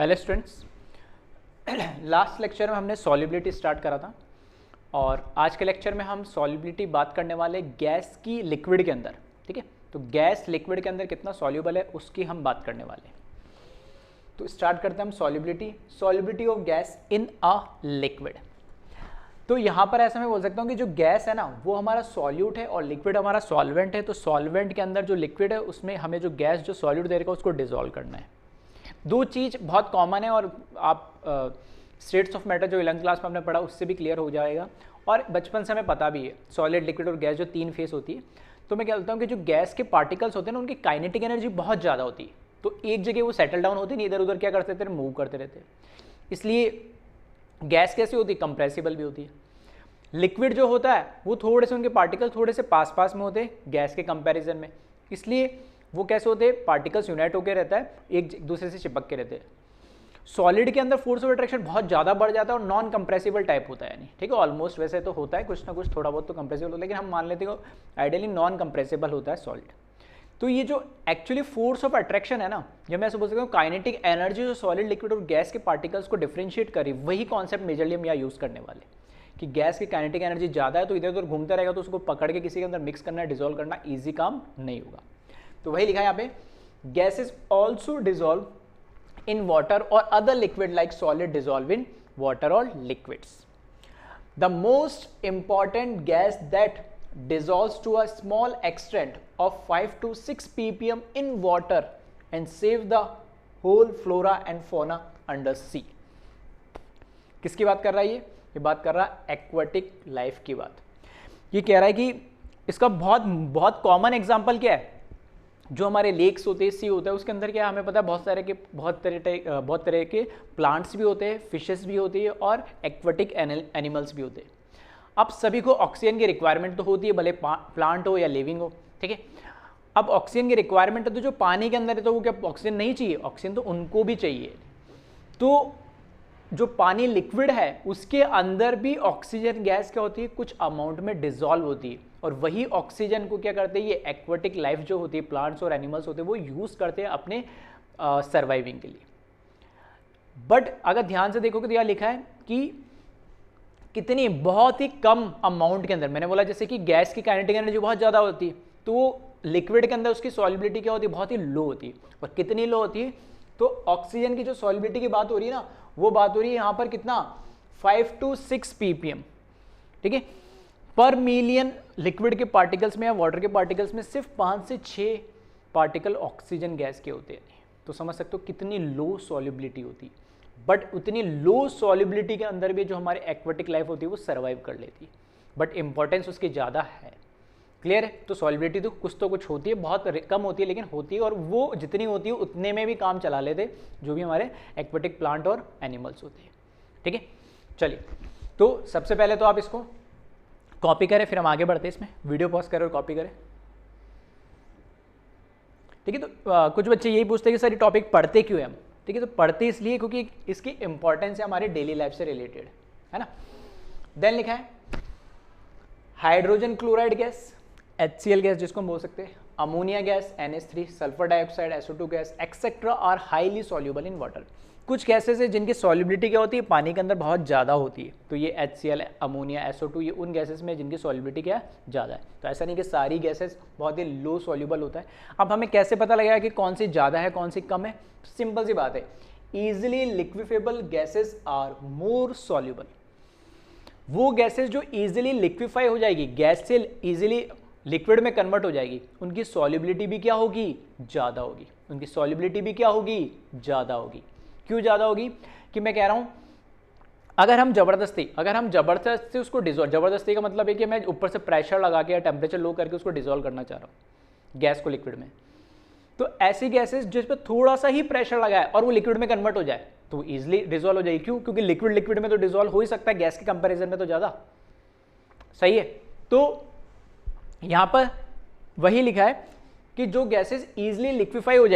Hello students, last lecture में हमने solubility start करा था और आज के लेक्चर में हम सॉल्युबिलिटी बात करने वाले गैस की लिक्विड के अंदर। ठीक है, तो गैस लिक्विड के अंदर कितना सॉल्युबल है उसकी हम बात करने वाले हैं। तो स्टार्ट करते हैं हम solubility of gas in a liquid. तो यहाँ पर ऐसा मैं बोल सकता हूँ कि जो गैस है ना वो हमारा सॉल्यूट है और लिक्विड हमारा सॉल्वेंट है। तो सॉल्वेंट के अंदर जो लिक्विड है उसमें हमें जो गैस जो सॉल्यूट दे रहेगा उसको डिसॉल्व करना है। दो चीज़ बहुत कॉमन है और आप स्टेट्स ऑफ मैटर जो 11th क्लास में हमने पढ़ा उससे भी क्लियर हो जाएगा और बचपन से हमें पता भी है सॉलिड, लिक्विड और गैस जो तीन फेस होती है। तो मैं क्या बोलता हूँ कि जो गैस के पार्टिकल्स होते हैं ना उनकी काइनेटिक एनर्जी बहुत ज़्यादा होती है, तो एक जगह वो सेटल डाउन होती नहीं, इधर उधर क्या करते थे, मूव करते रहते। इसलिए गैस कैसी होती है, कंप्रेसिबल भी होती है। लिक्विड जो होता है वो थोड़े से उनके पार्टिकल थोड़े से पास पास में होते हैं गैस के कंपैरिजन में, इसलिए वो कैसे होते हैं, पार्टिकल्स यूनाइट होकर रहता है, एक दूसरे से चिपक के रहते हैं। सॉलिड के अंदर फोर्स ऑफ अट्रैक्शन बहुत ज़्यादा बढ़ जाता है और नॉन कंप्रेसिबल टाइप होता है, नहीं ठीक है, ऑलमोस्ट वैसे तो होता है कुछ ना कुछ थोड़ा बहुत तो कंप्रेसिबल होता है, लेकिन हम मान लेते हैं आइडियली नॉन कंप्रेसिबल होता है सॉलिड। तो ये जो एक्चुअली फोर्स ऑफ अट्रैक्शन है ना, जब मैं ऐसे बोल सकता हूँ काइनेटिक एनर्जी जो सॉलिड, लिक्विड और गैस के पार्टिकल्स को डिफ्रेंशिएट करी, वही कॉन्सेप्ट मेजरली हम यहाँ यूज़ करने वाले कि गैस की काइनेटिक एनर्जी ज़्यादा है तो इधर उधर घूमता रहेगा, तो उसको पकड़ के किसी के अंदर मिक्स करना, डिजोल्व करना ईजी काम नहीं होगा। तो वही लिखा है यहाँ पे, gases also dissolve in water or other liquid like solid dissolve in water or liquids. The most important gas that dissolves to a small extent of 5 to 6 ppm in water and save the whole flora and fauna under sea. किसकी बात कर रहा है ये बात कर रहा है एक्वाटिक लाइफ की बात। ये कह रहा है कि इसका बहुत कॉमन एग्जांपल क्या है, जो हमारे लेक्स होते हैं, सी होता है, उसके अंदर क्या हमें पता है बहुत तरह के प्लांट्स भी होते हैं, फिशेस भी होती है और एक्वाटिक एनिमल्स भी होते हैं। अब सभी को ऑक्सीजन की रिक्वायरमेंट तो होती है, भले प्लांट हो या लिविंग हो, ठीक है। अब ऑक्सीजन की रिक्वायरमेंट है तो जो पानी के अंदर है तो वो क्या ऑक्सीजन नहीं चाहिए, ऑक्सीजन तो उनको भी चाहिए। तो जो पानी लिक्विड है उसके अंदर भी ऑक्सीजन गैस क्या होती है, कुछ अमाउंट में डिसॉल्व होती है और वही ऑक्सीजन को क्या करते हैं, ये एक्वाटिक लाइफ जो होती है, प्लांट्स और एनिमल्स होते हैं, वो यूज़ करते हैं अपने सर्वाइविंग के लिए। बट अगर ध्यान से देखोगे तो यहाँ लिखा है कि कितनी बहुत ही कम अमाउंट के अंदर, मैंने बोला जैसे कि गैस की काइनेटिक एनर्जी बहुत ज़्यादा होती है तो लिक्विड के अंदर उसकी सॉल्युबिलिटी क्या होती है, बहुत ही लो होती है। और कितनी लो होती है, तो ऑक्सीजन की जो सॉल्युबिलिटी की बात हो रही है ना, वो बात हो रही है यहाँ पर कितना 5 to 6 ppm, ठीक है, पर मिलियन। लिक्विड के पार्टिकल्स में या वाटर के पार्टिकल्स में सिर्फ 5 से 6 पार्टिकल ऑक्सीजन गैस के होते हैं। तो समझ सकते हो कितनी लो सॉल्युबिलिटी होती है। बट उतनी लो सॉल्युबिलिटी के अंदर भी जो हमारी एक्वाटिक लाइफ होती है वो सर्वाइव कर लेती है, बट इंपॉर्टेंस उसकी ज़्यादा है। क्लियर है, तो सॉल्युबिलिटी तो कुछ होती है, बहुत कम होती है लेकिन होती है, और वो जितनी होती है उतने में भी काम चला लेते जो भी हमारे एक्वाटिक प्लांट और एनिमल्स होते हैं। ठीक है, चलिए, तो सबसे पहले तो आप इसको कॉपी करें, फिर हम आगे बढ़ते हैं। इसमें वीडियो पॉज करें और कॉपी करें। ठीक है, तो कुछ बच्चे यही पूछते हैं कि सर ये टॉपिक पढ़ते क्यों हैं हम। ठीक है, तो पढ़ते इसलिए क्योंकि इसकी इंपॉर्टेंस है हमारे डेली लाइफ से रिलेटेड, है ना। देन लिखा है hydrogen chloride gas, HCl gas जिसको हम बोल सकते हैं, ammonia gas NH3, sulphur dioxide SO2 gas etcetera are highly soluble in water. कुछ गैसेस है जिनकी सॉल्युबिलिटी क्या होती है, पानी के अंदर बहुत ज़्यादा होती है, तो ये HCl, अमोनिया, SO2 ये उन गैसेस में जिनकी सॉल्युबिलिटी क्या ज़्यादा है। तो ऐसा नहीं कि सारी गैसेस बहुत ही लो सॉल्युबल होता है। अब हमें कैसे पता लगेगा कि कौन सी ज़्यादा है कौन सी कम है, सिंपल सी बात है, easily liquefiable gases are more soluble. वो गैसेज जो ईजिली लिक्विफाई हो जाएगी, गैस से ईजिली लिक्विड में कन्वर्ट हो जाएगी, उनकी सॉल्युबिलिटी भी क्या होगी, ज़्यादा होगी। उनकी सॉल्युबिलिटी भी क्या होगी, ज़्यादा होगी। क्यों ज़्यादा होगी, कि मैं कह रहा हूँ अगर हम जबरदस्ती उसको डिजोल्व, जबरदस्ती का मतलब है कि मैं ऊपर से प्रेशर लगा के या टेम्परेचर लो करके उसको डिजोल्व करना चाह रहा हूँ गैस को लिक्विड में, तो ऐसी गैसेस जिस पर थोड़ा सा ही प्रेशर लगाए और वो लिक्विड में कन्वर्ट हो जाए तो वो ईजिली डिजोल्व हो जाएगी। क्यों, क्योंकि लिक्विड में तो डिजोल्व हो ही सकता है, गैस के कंपेरिजन में तो ज़्यादा। सही है, तो यहाँ पर वही लिखा है कि जो गैसेस ईजिली लिक्विफाई हो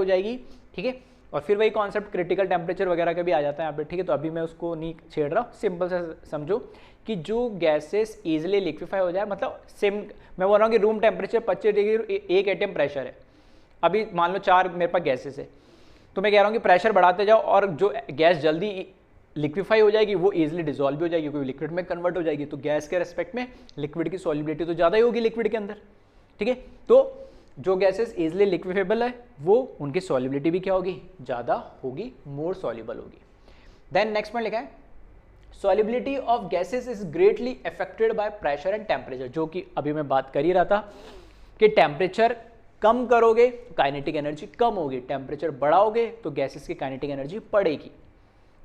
जाएगी, ठीक है। और फिर वही कॉन्सेप्ट क्रिटिकल टेम्परेचर वगैरह का भी आ जाता है यहाँ पे, ठीक है। तो अभी मैं उसको नहीं छेड़ रहा हूँ, सिंपल से समझो कि जो गैसेस ईजिली लिक्विफाई हो जाए, मतलब सेम मैं बोल रहा हूँ कि room temperature 25 degree 1 atom pressure है, अभी मान लो 4 मेरे पास गैसेस है, तो मैं कह रहा हूँ कि प्रेशर बढ़ाते जाओ और जो गैस जल्दी लिक्विफाई हो जाएगी वो इजीली डिसॉल्व भी हो जाएगी, क्योंकि लिक्विड में कन्वर्ट हो जाएगी। तो गैस के रेस्पेक्ट में लिक्विड की सॉल्युबिलिटी तो ज़्यादा ही होगी लिक्विड के अंदर, ठीक है। तो जो गैसेस इजीली लिक्विफेबल है वो उनकी सॉल्युबिलिटी भी क्या होगी, ज़्यादा होगी, मोर सॉल्युबल होगी। देन नेक्स्ट पॉइंट लिखा है solubility of gases is greatly affected by pressure and temperature, जो कि अभी मैं बात कर ही रहा था कि टेम्परेचर कम करोगे तो काइनेटिक एनर्जी कम होगी, टेम्परेचर बढ़ाओगे तो गैसेस की काइनेटिक एनर्जी बढ़ेगी।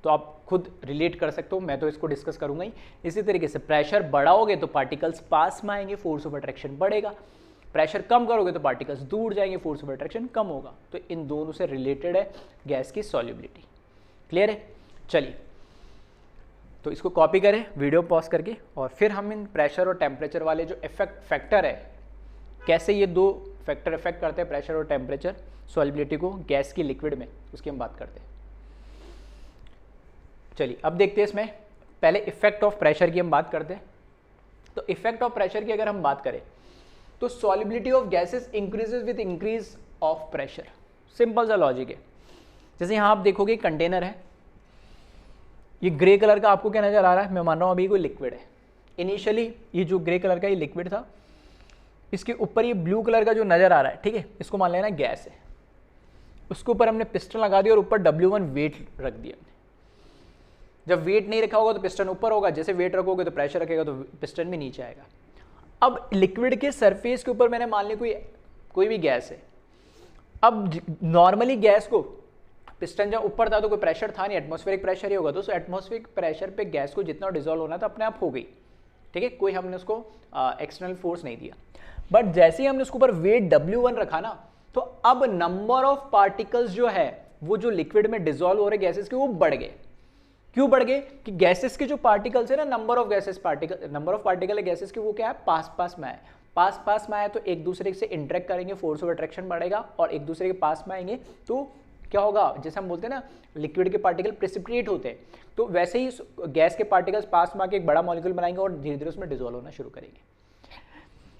तो आप खुद रिलेट कर सकते हो, मैं तो इसको डिस्कस करूंगा ही। इसी तरीके से प्रेशर बढ़ाओगे तो पार्टिकल्स पास में आएंगे, फोर्स ऑफ अट्रैक्शन बढ़ेगा, प्रेशर कम करोगे तो पार्टिकल्स दूर जाएंगे, फोर्स ऑफ अट्रैक्शन कम होगा। तो इन दोनों से रिलेटेड है गैस की सॉल्युबिलिटी। क्लियर है? चलिए तो इसको कॉपी करें वीडियो पॉज करके, और फिर हम इन प्रेशर और टेम्परेचर वाले जो फैक्टर है, कैसे ये दो फैक्टर इफेक्ट करते हैं प्रेशर और टेम्परेचर सॉल्युबिलिटी को गैस की लिक्विड में, उसकी हम बात करते हैं। चलिए अब देखते हैं इसमें, पहले इफेक्ट ऑफ प्रेशर की हम बात करते हैं। तो इफेक्ट ऑफ प्रेशर की अगर हम बात करें तो solubility of gases increases with increase of pressure. Simple सा लॉजिक है। जैसे यहाँ आप देखोगे कंटेनर है, ये ग्रे कलर का आपको क्या नजर आ रहा है, मैं मान रहा हूँ अभी कोई लिक्विड है। इनिशियली ये जो ग्रे कलर का ये लिक्विड था, इसके ऊपर ये ब्लू कलर का जो नजर आ रहा है, ठीक है, इसको मान लेना गैस है। उसके ऊपर हमने पिस्टन लगा दिया और ऊपर W1 वेट रख दिया। जब वेट नहीं रखा होगा तो पिस्टन ऊपर होगा, जैसे वेट रखोगे तो प्रेशर रखेगा तो पिस्टन भी नीचे आएगा। अब लिक्विड के सरफेस के ऊपर मैंने मान लिया कोई भी गैस है। अब नॉर्मली गैस को पिस्टन जब ऊपर था तो कोई प्रेशर था नहीं, एटमॉस्फेरिक प्रेशर ही होगा, तो एटमॉस्फेरिक प्रेशर पे गैस को जितना डिसॉल्व होना था अपने आप हो गई, ठीक है, कोई हमने उसको एक्सटर्नल फोर्स नहीं दिया। बट जैसे ही हमने उसके ऊपर वेट W1 रखा ना, तो अब नंबर ऑफ पार्टिकल्स जो है वो जो लिक्विड में डिसॉल्व हो रहे गैसेस के वो बढ़ गए। क्यों बढ़ गए? कि गैसेस के जो पार्टिकल्स है ना, नंबर ऑफ पार्टिकल है गैसेस के, वो क्या है, पास में है। पास में आए तो एक दूसरे से इंटरेक्ट करेंगे, फोर्स ऑफ अट्रैक्शन बढ़ेगा, और एक दूसरे के पास में आएंगे तो क्या होगा, जैसे हम बोलते हैं ना लिक्विड के पार्टिकल प्रेसिपिटेट होते हैं, तो वैसे ही गैस के पार्टिकल्स पास में आके एक बड़ा मॉलिक्यूल बनाएंगे और धीरे धीरे उसमें डिसॉल्व होना शुरू करेंगे।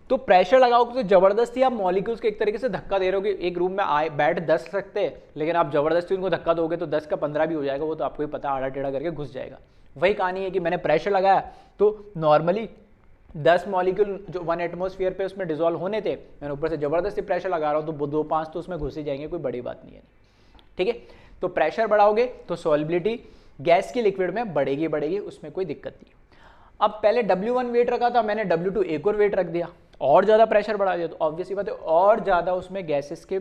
तो प्रेशर लगाओगे तो जबरदस्ती आप मॉलिक्यूल्स को एक तरीके से धक्का दे रहे हो कि एक रूम में बैठ 10 सकते हैं, लेकिन आप जबरदस्ती उनको धक्का दोगे तो 10 का 15 भी हो जाएगा, वो तो आपको ही पता, आड़ा टेढ़ा करके घुस जाएगा। वही कहानी है कि मैंने प्रेशर लगाया तो नॉर्मली 10 मॉलिक्यूल जो 1 एटमॉस्फेयर पे उसमें डिसॉल्व होने थे, मैंने ऊपर से जबरदस्ती प्रेशर लगा रहा हूँ तो 2-5 तो उसमें घुस ही जाएंगे, कोई बड़ी बात नहीं है, ठीक है। तो प्रेशर बढ़ाओगे तो सॉल्युबिलिटी गैस की लिक्विड में बढ़ेगी, उसमें कोई दिक्कत नहीं। अब पहले W1 वेट रखा था, मैंने W2 एक और वेट रख दिया, और ज़्यादा प्रेशर बढ़ा दिया, तो ऑब्वियसली बात है और ज़्यादा उसमें गैसेस के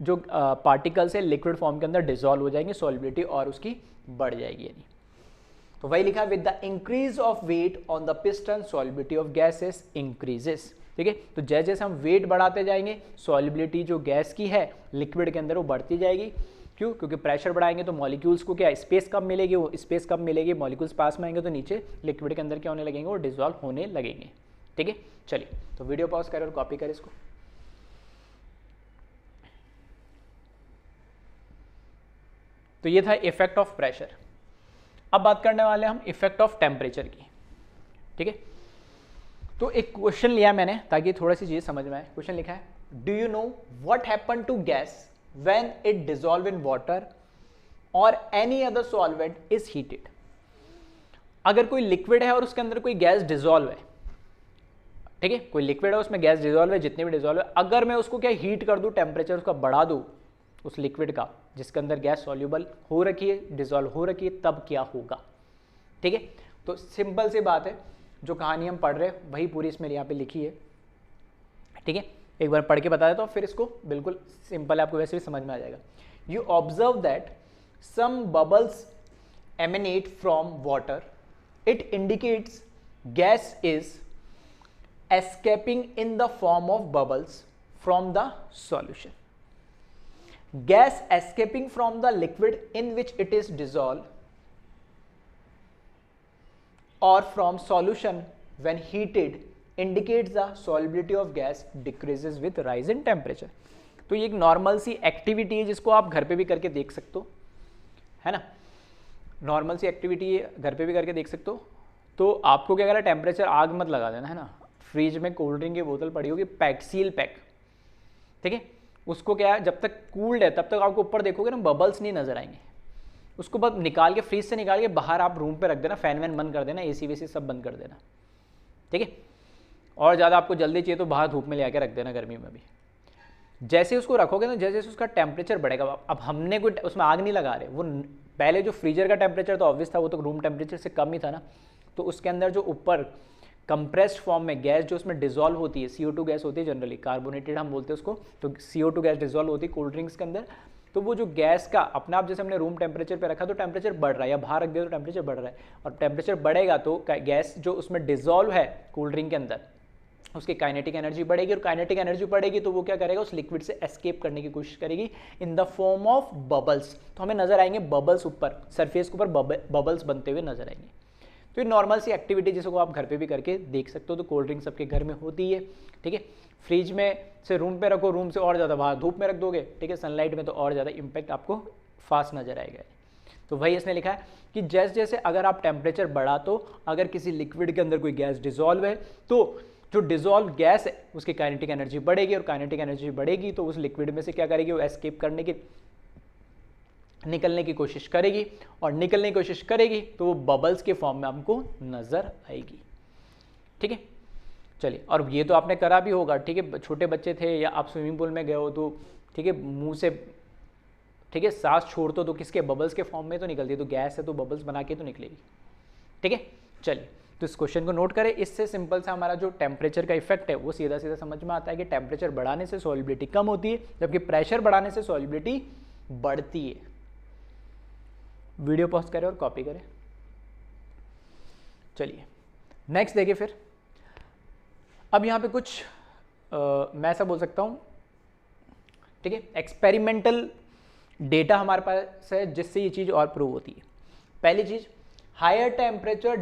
जो पार्टिकल्स है लिक्विड फॉर्म के अंदर डिसॉल्व हो जाएंगे, सॉल्युबिलिटी और उसकी बढ़ जाएगी। यानी तो वही लिखा, with the increase of weight on the piston solubility of gases increases, ठीक है। तो जैसे जैसे हम वेट बढ़ाते जाएंगे सॉल्युबिलिटी जो गैस की है लिक्विड के अंदर वो बढ़ती जाएगी। क्यों? क्योंकि प्रेशर बढ़ाएंगे तो मॉलिक्यूल्स को क्या स्पेस कम मिलेगी, वो स्पेस कम मिलेगी, मॉलिक्यूल्स पास में आएंगे तो नीचे लिक्विड के अंदर क्या होने लगेंगे, वो डिसॉल्व होने लगेंगे, ठीक है। चलिए तो वीडियो पॉज करें और कॉपी करें इसको। तो ये था इफेक्ट ऑफ प्रेशर। अब बात करने वाले हम इफेक्ट ऑफ टेम्परेचर की, ठीक है। तो एक क्वेश्चन लिया मैंने ताकि थोड़ी सी चीज समझ में आए। क्वेश्चन लिखा है, do you know what happen to gas when it dissolve in water or any other solvent is heated। अगर कोई लिक्विड है और उसके अंदर कोई गैस डिसॉल्व है, ठीक है, कोई लिक्विड है उसमें गैस डिसॉल्व है, जितने भी डिसॉल्व है, अगर मैं उसको क्या हीट कर दूं, टेम्परेचर उसका बढ़ा दूं उस लिक्विड का जिसके अंदर गैस सॉल्यूबल हो रखी है, डिसॉल्व हो रखी है, तब क्या होगा, ठीक है। तो सिंपल सी बात है, जो कहानी हम पढ़ रहे हैं वही पूरी इसमें यहाँ पे लिखी है, ठीक है। एक बार पढ़ के बता देता हूँ, फिर इसको बिल्कुल सिंपल है, आपको वैसे भी समझ में आ जाएगा। You observe that some bubbles emanate from water, it indicates gas is escaping in the form of bubbles from the solution. Gas escaping from the liquid in which it is dissolve or from solution when heated indicates the solubility of gas decreases with rise in temperature। तो ये एक normal सी activity है जिसको आप घर पे भी करके देख सकते हो, है ना, नॉर्मल सी एक्टिविटी है, घर पे भी करके देख सकते हो। तो आपको क्या करना है, टेम्परेचर आग मत लगा देना, है ना। फ्रिज में कोल्ड ड्रिंक की बोतल पड़ी होगी पैक, सील पैक, ठीक है, उसको क्या है, जब तक कूल्ड है तब तक आपको ऊपर देखोगे ना बबल्स नहीं नजर आएंगे, उसको बस निकाल के फ्रीज से निकाल के बाहर आप रूम पे रख देना, फैन वैन बंद कर देना, एसी वेसी सब बंद कर देना, ठीक है। और ज़्यादा आपको जल्दी चाहिए तो बाहर धूप में ले आके रख देना गर्मी में भी। जैसे उसको रखोगे ना, जैसे उसका टेम्परेचर बढ़ेगा, अब हमने कोई उसमें आग नहीं लगा रहे, वो पहले जो फ्रीजर का टेम्परेचर तो ऑब्वियस था, वो तो रूम टेम्परेचर से कम ही था ना, तो उसके अंदर जो ऊपर कंप्रेस्ड फॉर्म में गैस जो उसमें डिजोल्व होती है, CO2 गैस होती है, जनरली कार्बोनेटेड हम बोलते हैं उसको, तो CO2 गैस डिजोल्व होती है कोल्ड ड्रिंक्स के अंदर। तो वो जो गैस का अपने आप, जैसे हमने रूम टेम्परेचर पे रखा तो टेम्परेचर बढ़ रहा है, या बाहर रख दिया तो टेम्परेचर बढ़ रहा है, और टेम्परेचर बढ़ेगा तो गैस जो उसमें डिजोल्व है कोल्ड ड्रिंक के अंदर, उसकी काइनेटिक एनर्जी बढ़ेगी, और काइनेटिक एनर्जी बढ़ेगी तो वो क्या करेगा, उस लिक्विड से एस्केप करने की कोशिश करेगी इन द फॉर्म ऑफ बबल्स। तो हमें नजर आएंगे बबल्स, ऊपर सरफेस के ऊपर बबल्स बनते हुए नजर आएंगे। तो ये नॉर्मल सी एक्टिविटी जिसको आप घर पे भी करके देख सकते हो, तो कोल्ड ड्रिंक सबके घर में होती है, ठीक है। फ्रिज में से रूम पे रखो, रूम से और ज़्यादा बाहर धूप में रख दोगे, ठीक है, सनलाइट में, तो और ज़्यादा इम्पैक्ट आपको फास्ट नजर आएगा। तो वही इसने लिखा है कि जैसे जैसे अगर आप टेम्परेचर बढ़ा, तो अगर किसी लिक्विड के अंदर कोई गैस डिजोल्व है तो जो डिजोल्व गैस है उसकी काइनेटिक एनर्जी बढ़ेगी, और काइनेटिक एनर्जी बढ़ेगी तो उस लिक्विड में से क्या करेगी, वो एस्केप करने की, निकलने की कोशिश करेगी, और निकलने की कोशिश करेगी तो वो बबल्स के फॉर्म में हमको नजर आएगी, ठीक है। चलिए, और ये तो आपने करा भी होगा, ठीक है, छोटे बच्चे थे या आप स्विमिंग पूल में गए हो तो, ठीक है, मुंह से, ठीक है, सांस छोड़ते हो तो किसके, बबल्स के फॉर्म में तो निकलती है, तो गैस है तो बबल्स बना के तो निकलेगी, ठीक है। चलिए, तो इस क्वेश्चन को नोट करें। इससे सिंपल सा हमारा जो टेम्परेचर का इफेक्ट है वो सीधा सीधा समझ में आता है कि टेम्परेचर बढ़ाने से सॉल्युबिलिटी कम होती है, जबकि प्रेशर बढ़ाने से सॉल्युबिलिटी बढ़ती है। वीडियो पॉज करें और कॉपी करें। चलिए नेक्स्ट देखिए फिर। अब यहाँ पे कुछ मैं ऐसा बोल सकता हूँ, ठीक है, एक्सपेरिमेंटल डेटा हमारे पास है जिससे ये चीज़ और प्रूव होती है। पहली चीज़, higher temperature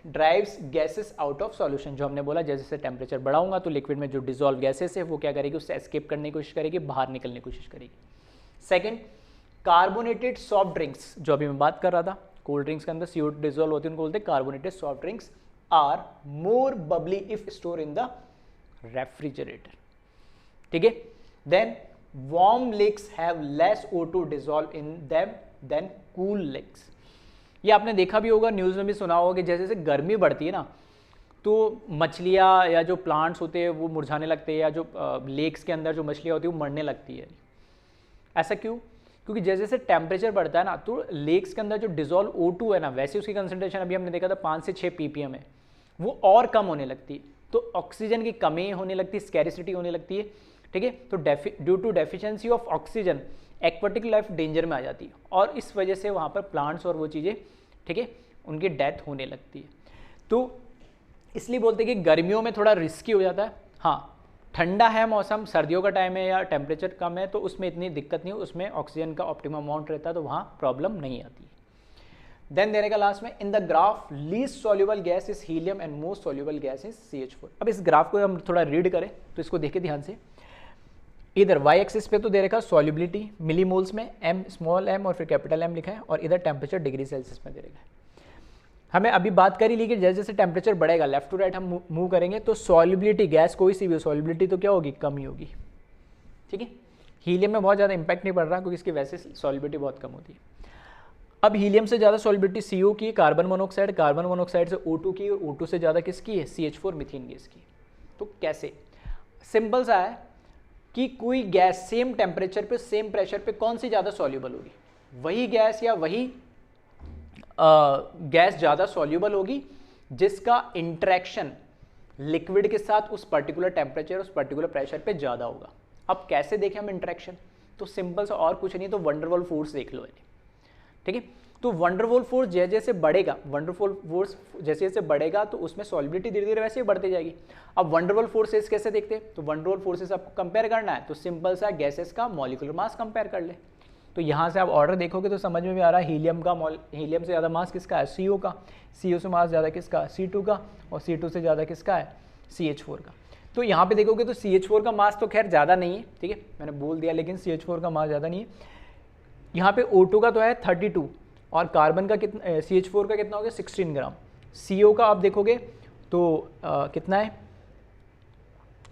drives gases out of solution. जो हमने बोला, जैसे जैसे टेम्परेचर बढ़ाऊंगा तो लिक्विड में जो डिजोल्व गैसेस है वो क्या करेगी, उससे एस्केप करने की कोशिश करेगी, बाहर निकलने की कोशिश करेगी। सेकंड, कार्बोनेटेड सॉफ्ट ड्रिंक्स, जो अभी मैं बात कर रहा था, कोल्ड ड्रिंक्स के अंदर CO2 डिजोल्व होती है, उनको बोलते हैं carbonated soft drinks, are more bubbly if store in the refrigerator, ठीक है। Then warm lakes have less O2 dissolve in them than cool lakes. ये आपने देखा भी होगा, न्यूज़ में भी सुना होगा कि जैसे जैसे गर्मी बढ़ती है ना, तो मछलियाँ या जो प्लांट्स होते हैं वो मुरझाने लगते हैं, या जो लेक्स के अंदर जो मछलियाँ होती है वो मरने लगती है। ऐसा क्यों? क्योंकि जैसे जैसे टेम्परेचर बढ़ता है ना, तो लेक्स के अंदर जो डिजोल्व O2 है ना, वैसे उसकी कंसंट्रेशन अभी हमने देखा था 5 से 6 ppm है, वो और कम होने लगती है, तो ऑक्सीजन की कमी होने लगती है, स्कैरिसिटी होने लगती है, ठीक है। तो due to deficiency of oxygen aquatic life danger में आ जाती है, और इस वजह से वहाँ पर प्लांट्स और वो चीज़ें, ठीक है, उनकी डेथ होने लगती है। तो इसलिए बोलते हैं कि गर्मियों में थोड़ा रिस्की हो जाता है। हाँ, ठंडा है मौसम, सर्दियों का टाइम है या टेम्परेचर कम है तो उसमें इतनी दिक्कत नहीं हो, उसमें ऑक्सीजन का ऑप्टिमम अमाउंट रहता है, तो वहाँ प्रॉब्लम नहीं आती है। देन देने का लास्ट में, in the graph least soluble gas is helium and most soluble gas is CH4। अब इस ग्राफ को हम थोड़ा रीड करें तो इसको देखें ध्यान से। इधर वाई एक्सिस पे तो दे रखा सॉल्युबिलिटी मिलीमोल्स में, M स्मॉल m और फिर कैपिटल M लिखा है, और इधर टेम्परेचर डिग्री सेल्सियस में दे रखा है। हमें अभी बात करी ली कि जैसे जैसे टेम्परेचर बढ़ेगा, लेफ्ट टू राइट हम मूव करेंगे, तो सॉल्युबिलिटी, गैस कोई सी भी सॉल्युबिलिटी तो क्या होगी, कम ही होगी, ठीक है। हीलियम में बहुत ज़्यादा इंपैक्ट नहीं पड़ रहा क्योंकि इसकी वैसे सॉल्युबिलिटी बहुत कम होती है। अब हीलियम से ज़्यादा सॉल्युबिलिटी CO की, कार्बन मोनोऑक्साइड से O2 की, और O2 से ज़्यादा किसकी है, CH4 मीथेन गैस की। तो कैसे? सिंपल सा है कि कोई गैस सेम टेम्परेचर पे सेम प्रेशर पे कौन सी ज़्यादा सॉल्युबल होगी, वही गैस या वही गैस ज़्यादा सॉल्युबल होगी जिसका इंटरेक्शन लिक्विड के साथ उस पर्टिकुलर टेम्परेचर, उस पर्टिकुलर प्रेशर पे ज़्यादा होगा। अब कैसे देखें हम इंटरेक्शन? तो सिंपल सा, और कुछ नहीं, तो वंडरवॉल फोर्स देख लो, ठीक है। तो वंडरवॉल फोर्स जैसे जैसे बढ़ेगा, वंडरवॉल फोर्स जैसे जैसे बढ़ेगा तो उसमें सॉल्युबिलिटी धीरे धीरे वैसे ही बढ़ती जाएगी। अब वंडरवॉल फोर्सेस कैसे देखते हैं? तो वंडरवॉल फोर्सेस आपको कंपेयर करना है, तो सिंपल सा गैसेस का मॉलिक्यूलर मास कंपेयर कर ले। तो यहाँ से आप ऑर्डर देखोगे तो समझ में भी आ रहा है, हीलियम से ज़्यादा मास किसका है, CO का, CO से मास ज़्यादा किसका, C2 का, और C2 से ज़्यादा किसका है, CH4 का। तो यहाँ पे देखोगे तो CH4 का मास तो खैर ज़्यादा नहीं है, ठीक है, मैंने बोल दिया, लेकिन CH4 का मास ज़्यादा नहीं है। यहाँ पे O2 का तो है 32, और कार्बन का कितना, CH4 का कितना हो गया 16 ग्राम। CO का आप देखोगे तो कितना है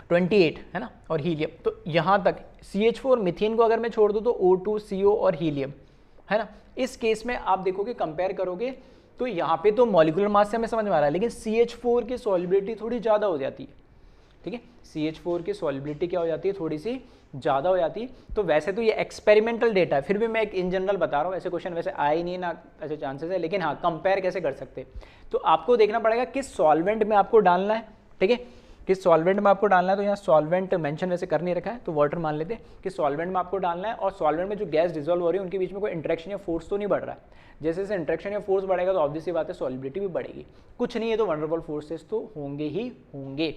28 है ना, और हीलियम। तो यहाँ तक CH4 मीथेन को अगर मैं छोड़ दूँ तो O2 CO और हीलियम है ना। इस केस में आप देखोगे कंपेयर करोगे तो यहाँ पे तो मॉलिक्यूलर मास से हमें समझ में आ रहा है, लेकिन CH4 की सॉल्युबिलिटी थोड़ी ज़्यादा हो जाती है, ठीक है। CH4 की सॉल्युबिलिटी क्या हो जाती है, थोड़ी सी ज़्यादा हो जाती है। तो वैसे तो ये एक्सपेरिमेंटल डेटा है, फिर भी मैं एक इन जनरल बता रहा हूँ, ऐसे क्वेश्चन वैसे आए ही नहीं ना, ऐसे चांसेस है, लेकिन हाँ कंपेयर कैसे कर सकते हैं। तो आपको देखना पड़ेगा किस सॉल्वेंट में आपको डालना है, ठीक है, किस सॉल्वेंट में आपको डालना है। तो यहाँ सॉल्वेंट मेंशन वैसे कर नहीं रखा है, तो वाटर मान लेते हैं कि सॉल्वेंट में आपको डालना है, और सॉल्वेंट में जो गैस डिजोल्व हो रही है उनके बीच में कोई इंटरेक्शन या फोर्स तो नहीं बढ़ रहा है। जैसे जैसे इंटरेक्शन या फोर्स बढ़ेगा तो ऑब्वियसली बात है सॉल्युबिलिटी भी बढ़ेगी, कुछ नहीं है तो वनरेबल फोर्सेस तो होंगे ही होंगे,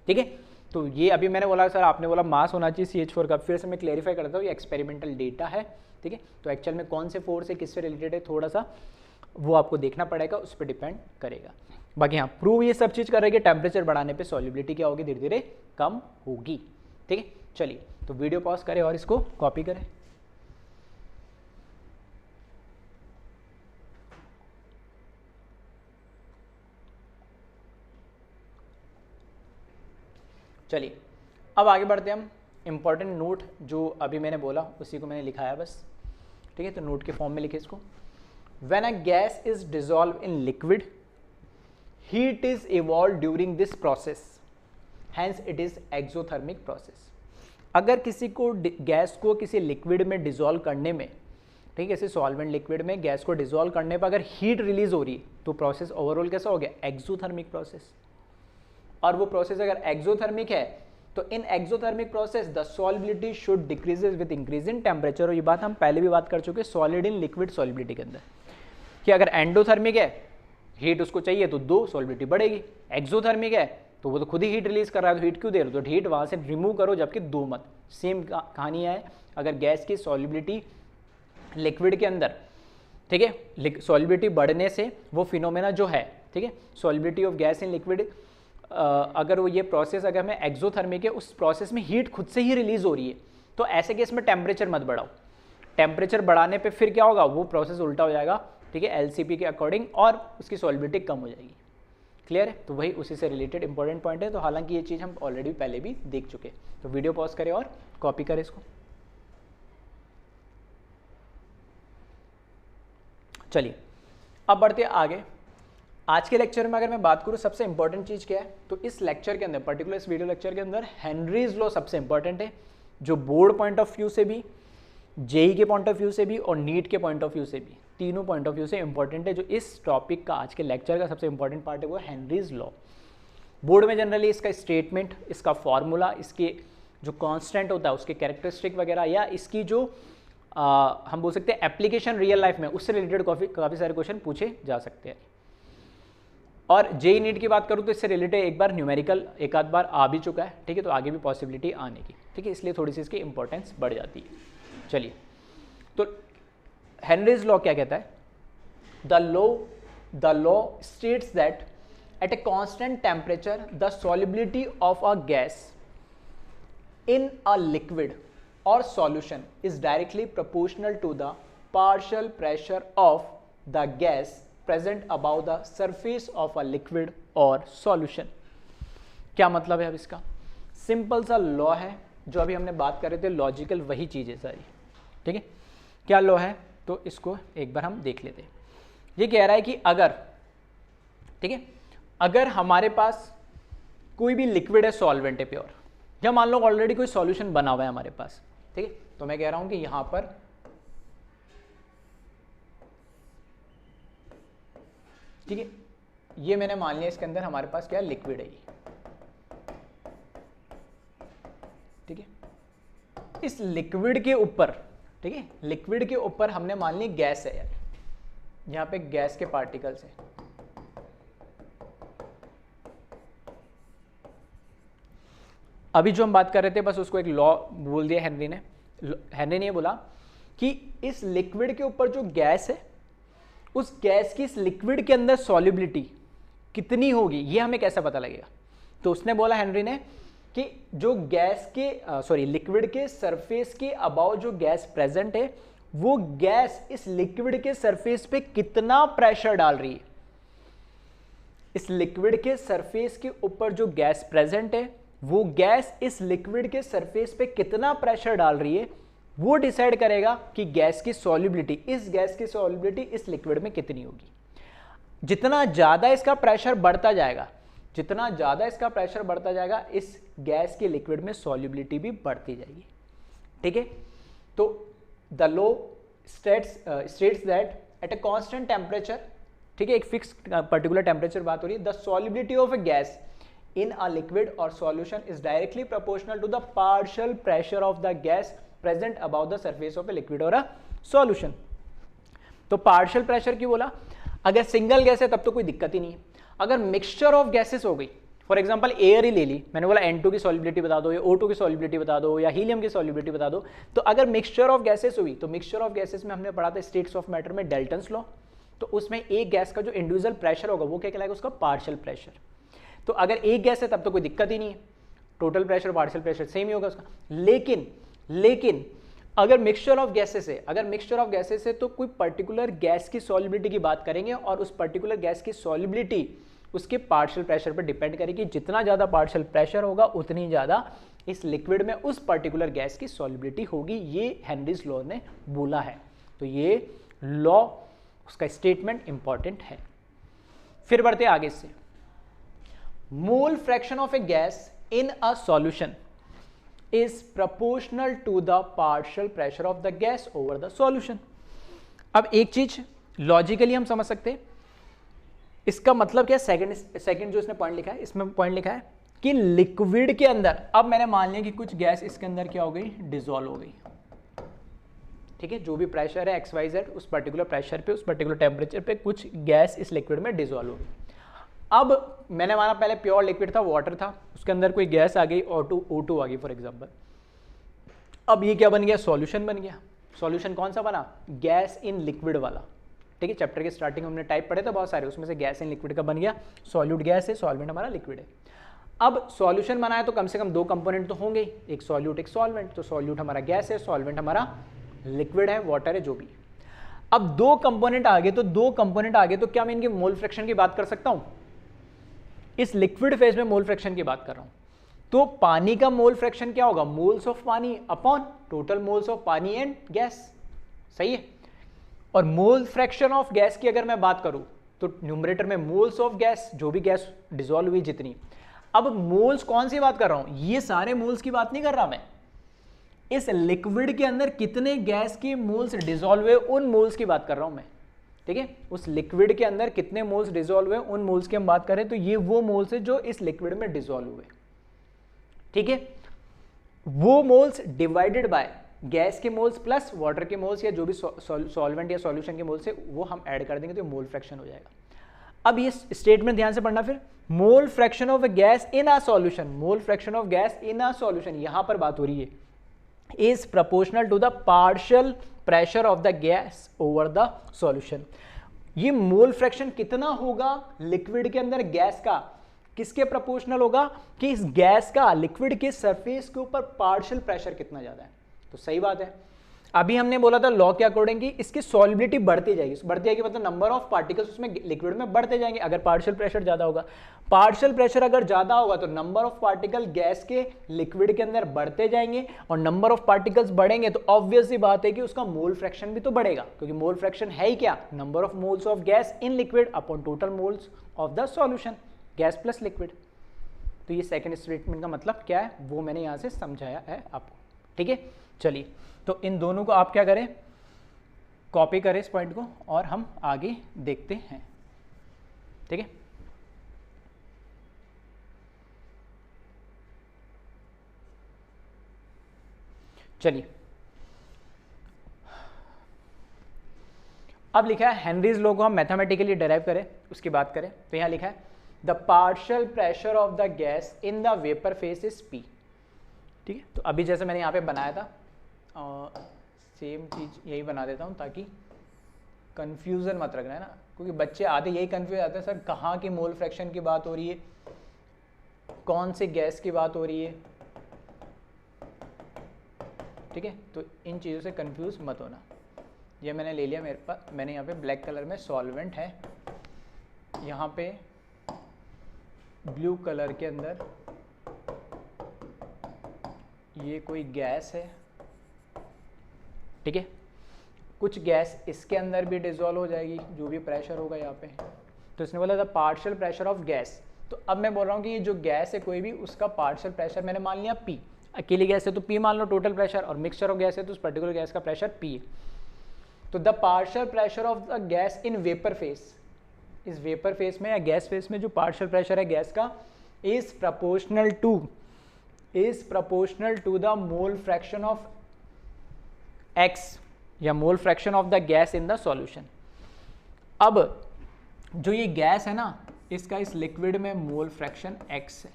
ठीक है। तो ये अभी मैंने बोला सर, आपने बोला मास होना चाहिए CH4 का, फिर से मैं क्लेरिफाई करता हूँ, ये एक्सपेरिमेंटल डेटा है, ठीक है। तो एक्चुअल में कौन से फोर्स है, किससे रिलेटेड है, थोड़ा सा वो आपको देखना पड़ेगा, उस पर डिपेंड करेगा। बाकी हाँ प्रूव ये सब चीज़ कर रही है कि टेम्परेचर बढ़ाने पे सॉल्युबिलिटी क्या होगी, धीरे धीरे कम होगी, ठीक है। चलिए तो वीडियो पॉज करें और इसको कॉपी करें। चलिए अब आगे बढ़ते हैं हम। इंपॉर्टेंट नोट जो अभी मैंने बोला उसी को मैंने लिखाया बस, ठीक है। तो नोट के फॉर्म में लिखे इसको। When a gas is dissolve in liquid, heat is evolved during this process, hence it is exothermic process। अगर किसी को गैस को किसी लिक्विड में डिसॉल्व करने में, ठीक है, किसी सॉल्वेंट लिक्विड में गैस को डिसॉल्व करने पर अगर हीट रिलीज हो रही है तो प्रोसेस ओवरऑल कैसा हो गया, एक्सोथर्मिक प्रोसेस। और वो प्रोसेस अगर एक्सोथर्मिक है तो in exothermic process the solubility should decreases with increase in temperature. और ये बात हम पहले भी बात कर चुके हैं सॉलिड इन लिक्विड सॉल्युबिलिटी के अंदर, कि अगर एंडोथर्मिक है हीट उसको चाहिए तो 2 सॉल्युबिलिटी बढ़ेगी, एक्सोथर्मिक है तो वो तो खुद ही हीट रिलीज कर रहा है तो हीट क्यों दे रहे हो, तो हीट वहाँ से रिमूव करो, जबकि 2 मत। सेम कहानी है अगर गैस की सॉल्युबिलिटी लिक्विड के अंदर, ठीक है, सॉल्युबिलिटी बढ़ने से वो फिनोमेना जो है, ठीक है, solubility of gas in liquid, अगर वो ये प्रोसेस अगर हमें एक्सोथर्मिक है, उस प्रोसेस में हीट खुद से ही रिलीज हो रही है, तो ऐसे केस में टेम्परेचर मत बढ़ाओ। टेम्परेचर बढ़ाने पे फिर क्या होगा, वो प्रोसेस उल्टा हो जाएगा, ठीक है, LCP के अकॉर्डिंग, और उसकी सॉल्युबिलिटी कम हो जाएगी। क्लियर है। तो वही उसी से रिलेटेड इंपॉर्टेंट पॉइंट है। तो हालांकि ये चीज़ हम ऑलरेडी पहले भी देख चुके हैं। तो वीडियो पॉज करें और कॉपी करें इसको। चलिए अब बढ़ते हैं आगे। आज के लेक्चर में अगर मैं बात करूँ सबसे इंपॉर्टेंट चीज़ क्या है, तो इस लेक्चर के अंदर, पर्टिकुलर इस वीडियो लेक्चर के अंदर हेनरीज लॉ सबसे इंपॉर्टेंट है, जो बोर्ड पॉइंट ऑफ व्यू से भी, JEE के पॉइंट ऑफ व्यू से भी और नीट के पॉइंट ऑफ व्यू से भी, तीनों पॉइंट ऑफ व्यू से इंपॉर्टेंट है। जो इस टॉपिक का आज के लेक्चर का सबसे इंपॉर्टेंट पार्ट है वो हेनरीज लॉ। बोर्ड में जनरली इसका स्टेटमेंट, इसका फॉर्मूला, इसके जो कांस्टेंट होता है उसके कैरेक्टरिस्टिक वगैरह, या इसकी जो हम बोल सकते हैं एप्लीकेशन रियल लाइफ में, उससे रिलेटेड काफ़ी सारे क्वेश्चन पूछे जा सकते हैं। और JEE नीट की बात करूँ तो इससे रिलेटेड एक बार न्यूमेरिकल एक आध बार आ भी चुका है, ठीक है, तो आगे भी पॉसिबिलिटी आने की, ठीक है, इसलिए थोड़ी सी इसकी इंपॉर्टेंस बढ़ जाती है। चलिए तो हेनरीज लॉ क्या कहता है, the law states that at a constant temperature the solubility of a gas in a liquid or solution is directly proportional to the partial pressure of the gas present above the surface of a liquid or solution. क्या मतलब है अब इसका, simple सा law है जो अभी हमने बात कर रहे थे, लॉजिकल वही चीज़ है सारी, ठीक है। क्या लॉ है तो इसको एक बार हम देख लेते हैं। ये कह रहा है कि अगर, ठीक है, अगर हमारे पास कोई भी लिक्विड है, सॉल्वेंट है प्योर, या मान लो ऑलरेडी कोई सॉल्यूशन बना हुआ है हमारे पास, ठीक है, तो मैं कह रहा हूं कि यहां पर ठीक है, ये मैंने मान लिया इसके अंदर हमारे पास क्या लिक्विड है, ठीक है। इस लिक्विड के ऊपर, ठीक है, लिक्विड के ऊपर हमने मान ली गैस है यार, यहां पे गैस के पार्टिकल्स है। अभी जो हम बात कर रहे थे बस उसको एक लॉ बोल दिया हेनरी ने ये बोला कि इस लिक्विड के ऊपर जो गैस है, उस गैस की इस लिक्विड के अंदर सॉल्युबिलिटी कितनी होगी, ये हमें कैसे पता लगेगा। तो उसने बोला हेनरी ने कि जो गैस के लिक्विड के सरफेस के अबाउ जो गैस प्रेजेंट है, वो गैस इस लिक्विड के सरफेस पे कितना प्रेशर डाल रही है। इस लिक्विड के सरफेस के ऊपर जो गैस प्रेजेंट है वो गैस इस लिक्विड के सरफेस पे कितना प्रेशर डाल रही है वो डिसाइड करेगा कि गैस की सॉल्युबिलिटी, इस गैस की सॉल्युबिलिटी इस लिक्विड में कितनी होगी। जितना ज्यादा इसका प्रेशर बढ़ता जाएगा, जितना ज्यादा इसका प्रेशर बढ़ता जाएगा, इस गैस के लिक्विड में सॉल्युबिलिटी भी बढ़ती जाएगी। ठीक है, तो the law states that at a constant temperature, ठीक है, एक फिक्स पर्टिकुलर टेम्परेचर बात हो रही है, the solubility of a gas in a liquid or solution is directly proportional to the partial pressure of the gas present above the surface of a liquid or a solution। तो partial pressure क्यों बोला? अगर single gas है तब तो कोई दिक्कत ही नहीं है। अगर मिक्सचर ऑफ गैसेस हो गई, फॉर एग्जांपल एयर ही ले ली, मैंने बोला N2 की सॉल्युबिलिटी बता दो या O2 की सॉल्युबिलिटी बता दो या हीलियम की सॉल्युबिलिटी बता दो, तो अगर मिक्सचर ऑफ गैसेस हुई तो मिक्सचर ऑफ गैसेस में हमने पढ़ा था स्टेट्स ऑफ मैटर में डाल्टन्स लॉ, तो उसमें एक गैस का जो इंडिविजुअल प्रेशर होगा वो क्या कहलाएगा? उसका पार्शियल प्रेशर। तो अगर एक गैस है तब तो कोई दिक्कत ही नहीं है, total pressure partial pressure same ही होगा उसका। लेकिन अगर मिक्सचर ऑफ गैसेस है, अगर मिक्सचर ऑफ गैसेस है तो कोई पर्टिकुलर गैस की सॉल्युबिलिटी की बात करेंगे और उस पर्टिकुलर गैस की सॉल्युबिलिटी उसके पार्शियल प्रेशर पर डिपेंड करेगी। जितना ज़्यादा पार्शियल प्रेशर होगा उतनी ज़्यादा इस लिक्विड में उस पर्टिकुलर गैस की सॉल्युबिलिटी होगी। ये हेनरीज लॉ ने बोला है, तो ये लॉ, उसका स्टेटमेंट इंपॉर्टेंट है। फिर बढ़ते आगे से, मोल fraction of A gas in a solution is proportional to the partial pressure of the gas over the solution। अब एक चीज लॉजिकली हम समझ सकते हैं, इसका मतलब क्या है? सेकंड जो इसने पॉइंट लिखा है, इसमें पॉइंट लिखा है कि लिक्विड के अंदर, अब मैंने मान लिया कि कुछ गैस इसके अंदर क्या हो गई? डिसॉल्व हो गई। ठीक है, जो भी प्रेशर है XYZ, उस पर्टिकुलर प्रेशर पे, उस पर्टिकुलर टेम्परेचर पे कुछ गैस इस लिक्विड में डिसॉल्व हो गई। अब मैंने माना पहले प्योर लिक्विड था, वाटर था, उसके अंदर कोई गैस आ गई, O2 आ गई फॉर एग्जांपल। अब ये क्या बन गया? सॉल्यूशन बन गया। सॉल्यूशन कौन सा बना? गैस इन लिक्विड वाला। ठीक है, चैप्टर के स्टार्टिंग में हमने टाइप पढ़े थे बहुत सारे, उसमें से गैस इन लिक्विड का बन गया। सॉल्यूट गैस है, सॉल्वेंट हमारा लिक्विड है। अब सॉल्यूशन बनाया तो कम से कम दो कंपोनेंट तो होंगे, एक सॉल्यूट एक सॉल्वेंट। तो सॉल्यूट हमारा गैस है, सॉल्वेंट हमारा लिक्विड है, वाटर है, जो भी। अब दो कंपोनेंट आ गए, तो क्या मैं इनके मोल फ्रैक्शन की बात कर सकता हूं? इस लिक्विड फेज में मोल फ्रैक्शन की बात कर रहा हूं, तो पानी का मोल फ्रैक्शन क्या होगा? मोल्स ऑफ पानी अपॉन टोटल मोल्स ऑफ पानी एंड गैस। सही है। और मोल फ्रैक्शन ऑफ गैस की अगर मैं बात करूं तो न्यूमरेटर में मोल्स ऑफ गैस, जो भी गैस डिसॉल्व हुई जितनी। अब मोल्स कौन सी बात कर रहा हूं? ये सारे मोल्स की बात नहीं कर रहा मैं, इस लिक्विड के अंदर कितने गैस के मोल्स डिसॉल्व हुए उन मोल्स की बात कर रहा हूं मैं। ठीक है, उस लिक्विड के अंदर कितने मोल्स डिसॉल्व हुए उन मोल्स की हम बात करें तो ये वो मोल्स है जो इस लिक्विड में डिसॉल्व हुए। ठीक है, वो मोल्स डिवाइडेड बाय गैस के मोल्स प्लस वाटर के मोल्स या जो भी सॉल्वेंट या सॉल्यूशन के मोल्स है वो हम ऐड कर देंगे तो मोल फ्रैक्शन हो जाएगा। अब ये स्टेटमेंट ध्यान से पढ़ना, फिर mole fraction of gas in a solution, mole fraction of gas in a solution, यहां पर बात हो रही है, is proportional to the partial pressure of the gas over the solution. ये मोल फ्रैक्शन कितना होगा लिक्विड के अंदर गैस का, किसके प्रोपोर्शनल होगा? कि इस गैस का लिक्विड के सरफेस के ऊपर पार्शियल प्रेशर कितना ज्यादा है। तो सही बात है, अभी हमने बोला था लॉ के अकॉर्डिंग कि इसकी सॉल्युबिलिटी बढ़ती जाएगी मतलब नंबर ऑफ पार्टिकल्स उसमें लिक्विड में बढ़ते जाएंगे अगर पार्शियल प्रेशर ज्यादा होगा। पार्शियल प्रेशर अगर ज्यादा होगा तो नंबर ऑफ पार्टिकल गैस के लिक्विड के अंदर बढ़ते जाएंगे, और नंबर ऑफ पार्टिकल्स बढ़ेंगे तो ऑब्वियस सी बात है कि उसका मोल फ्रैक्शन भी तो बढ़ेगा, क्योंकि मोल फ्रैक्शन है ही क्या? Number of moles of gas in liquid upon total moles of the solution, gas plus liquid. तो ये सेकंड स्टेटमेंट का मतलब क्या है वो मैंने यहां से समझाया है आपको। ठीक है, चलिए, तो इन दोनों को आप क्या करें? कॉपी करें इस पॉइंट को और हम आगे देखते हैं। ठीक है, चलिए, अब लिखा है हेनरीज लॉ को हम मैथमेटिकली डिराइव करें, उसकी बात करें तो यहां लिखा है the partial pressure of the gas in the vapour face is P। ठीक है, तो अभी जैसे मैंने यहाँ पे बनाया था सेम चीज यही बना देता हूँ ताकि कंफ्यूजन मत रखना है ना, क्योंकि बच्चे आधे यही कंफ्यूज आते हैं, सर कहाँ की मोल फ्रैक्शन की बात हो रही है, कौन से गैस की बात हो रही है। ठीक है, तो इन चीज़ों से कंफ्यूज मत होना। ये मैंने ले लिया मेरे पास, मैंने यहाँ पे ब्लैक कलर में सॉल्वेंट है, यहाँ पे ब्लू कलर के अंदर ये कोई गैस है, ठीक है, कुछ गैस इसके अंदर भी डिजोल्व हो जाएगी, जो भी प्रेशर होगा यहाँ पे। तो इसने बोला the partial pressure of gas. तो अब मैं बोल रहा हूँ कि ये जो गैस है कोई भी, उसका पार्शियल प्रेशर मैंने मान लिया P। अकेली गैस है तो P मान लो टोटल प्रेशर, और मिक्सचर ऑफ गैस है तो उस पर्टिकुलर गैस का प्रेशर P है। तो the partial pressure of the gas in vapour phase, इस वेपर फेस में या गैस फेस में जो पार्शियल प्रेशर है गैस का, is proportional to the mole fraction of X या mole fraction of the gas in the solution. अब जो ये गैस है ना, इसका इस लिक्विड में मोल फ्रैक्शन X है।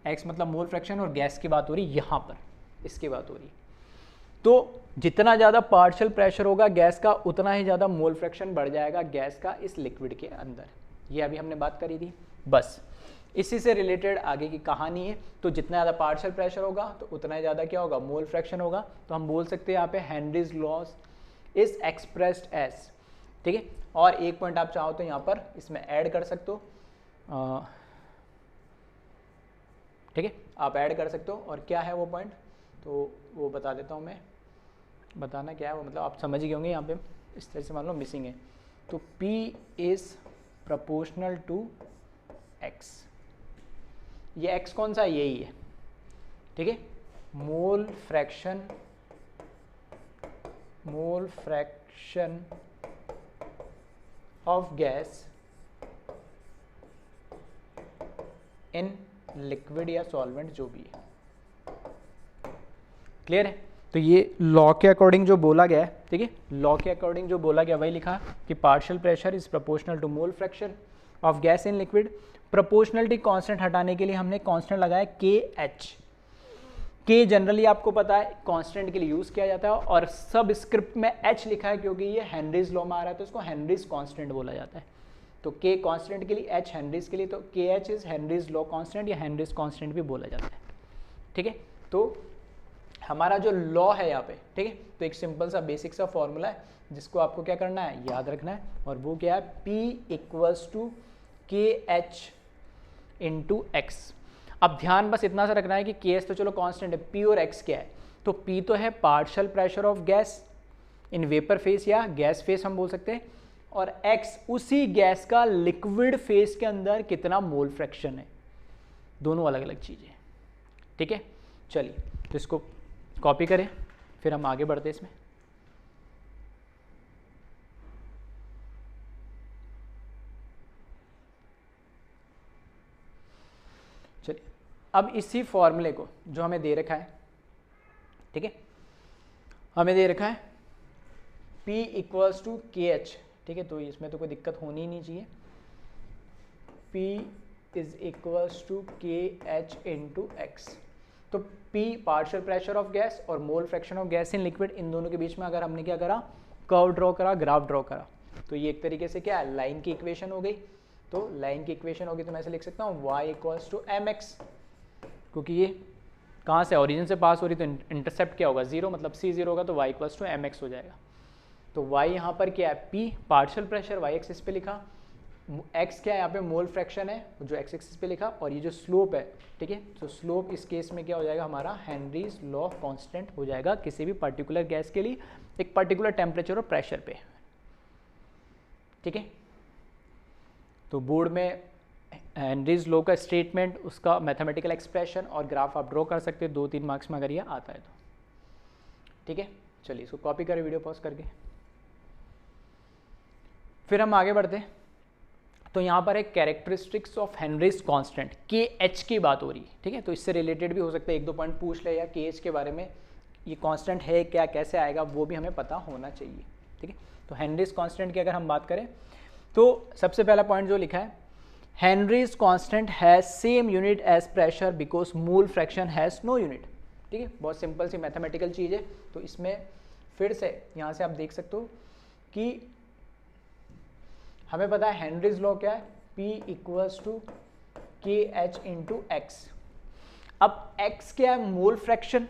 X मतलब मोल फ्रैक्शन, और गैस की बात हो रही यहाँ पर, इसकी बात हो रही। तो जितना ज़्यादा पार्शियल प्रेशर होगा गैस का, उतना ही ज़्यादा मोल फ्रैक्शन बढ़ जाएगा गैस का इस लिक्विड के अंदर। ये अभी हमने बात करी थी, बस इसी से रिलेटेड आगे की कहानी है। तो जितना ज़्यादा पार्शियल प्रेशर होगा तो उतना ही ज़्यादा क्या होगा, मोल फ्रैक्शन होगा। तो हम बोल सकते हैं यहाँ पे Henry's laws is expressed as, ठीक है। और एक पॉइंट आप चाहो तो यहाँ पर इसमें ऐड कर सकते हो, ठीक है, आप ऐड कर सकते हो। और क्या है वो पॉइंट, तो वो बता देता हूँ मैं। बताना क्या है वो, मतलब आप समझ गए होंगे। यहाँ पे इस तरह से मान लो मिसिंग है, तो P is proportional to X। ये X कौन सा है, यही है, ठीक है। Mole fraction of gas in liquid या सॉल्वेंट जो भी है, क्लियर है। तो ये लॉ के अकॉर्डिंग जो बोला गया है, ठीक है, लॉ के अकॉर्डिंग जो बोला गया वही लिखा कि partial pressure is proportional to mole fraction of gas in liquid. Proportionality constant हटाने के लिए हमने कांस्टेंट लगाया KH। K जनरली आपको पता है कांस्टेंट के लिए यूज किया जाता है, और सब स्क्रिप्ट में H लिखा है क्योंकि ये हेनरीज लॉ में आ रहा है, तो इसको हेनरीज कांस्टेंट बोला जाता है। तो K कांस्टेंट के लिए, H हेनरीज के लिए, तो KH is Henrys law constant या हेनरीज कांस्टेंट भी बोला जाता है, ठीक है। तो हमारा जो लॉ है यहाँ पे, ठीक है, तो एक सिंपल सा बेसिक सा फॉर्मूला है जिसको आपको क्या करना है, याद रखना है। और वो क्या है, P equals to KH into X। अब ध्यान बस इतना सा रखना है कि KH तो चलो कांस्टेंट है, P और X क्या है, तो P तो है partial pressure of gas in vapour face या गैस फेस हम बोल सकते हैं, और X उसी गैस का लिक्विड फेस के अंदर कितना मोल फ्रैक्शन है। दोनों अलग अलग चीज़ें, ठीक है। चलिए तो इसको कॉपी करें, फिर हम आगे बढ़ते हैं इसमें। चलिए अब इसी फॉर्मूले को जो हमें दे रखा है, ठीक है, हमें दे रखा है P इक्वल्स टू KH, ठीक है, तो इसमें तो कोई दिक्कत होनी ही नहीं चाहिए। P is equals to KH into X। तो P partial pressure of gas और mole fraction of gas in liquid, इन दोनों के बीच में अगर हमने क्या करा, कर्व ड्रॉ करा, ग्राफ ड्रॉ करा, तो ये एक तरीके से क्या है, लाइन की इक्वेशन हो गई। तो लाइन की इक्वेशन होगी तो मैं ऐसे लिख सकता हूँ y इक्वल्स टू mx, क्योंकि ये कहाँ से, ओरिजिन से पास हो रही, तो इंटरसेप्ट क्या होगा, 0, मतलब C0 होगा, तो y इक्वल्स टू mx हो जाएगा। तो y यहाँ पर क्या है, P partial pressure, y axis पे लिखा, x क्या है यहाँ पे, मोल फ्रैक्शन है जो x एक्सिस पे लिखा, और ये जो स्लोप है, ठीक है, तो स्लोप इस केस में क्या हो जाएगा हमारा, हेनरीज लॉ कांस्टेंट हो जाएगा किसी भी पर्टिकुलर गैस के लिए एक पर्टिकुलर टेम्परेचर और प्रेशर पे, ठीक है। तो बोर्ड में हेनरीज लॉ का स्टेटमेंट, उसका मैथमेटिकल एक्सप्रेशन और ग्राफ आप ड्रॉ कर सकते हैं 2-3 मार्क्स में अगर ये आता है तो, ठीक है। चलिए इसको कॉपी करें वीडियो पॉज करके, फिर हम आगे बढ़ते हैं। तो यहाँ पर एक characteristics of Henry's constant KH की बात हो रही है, ठीक है, तो इससे रिलेटेड भी हो सकता है, 1-2 पॉइंट पूछ ले या KH के बारे में, ये कांस्टेंट है क्या, कैसे आएगा, वो भी हमें पता होना चाहिए, ठीक है। तो हेनरीज कांस्टेंट की अगर हम बात करें तो सबसे पहला पॉइंट जो लिखा है, Henry's constant has same unit as pressure because mole fraction has no unit, ठीक है, बहुत सिंपल सी मैथमेटिकल चीज़ है। तो इसमें फिर से यहाँ से आप देख सकते हो कि हमें पता है हेनरीज लॉ क्या है, P equals to KH into X। अब X क्या है, मोल फ्रैक्शन,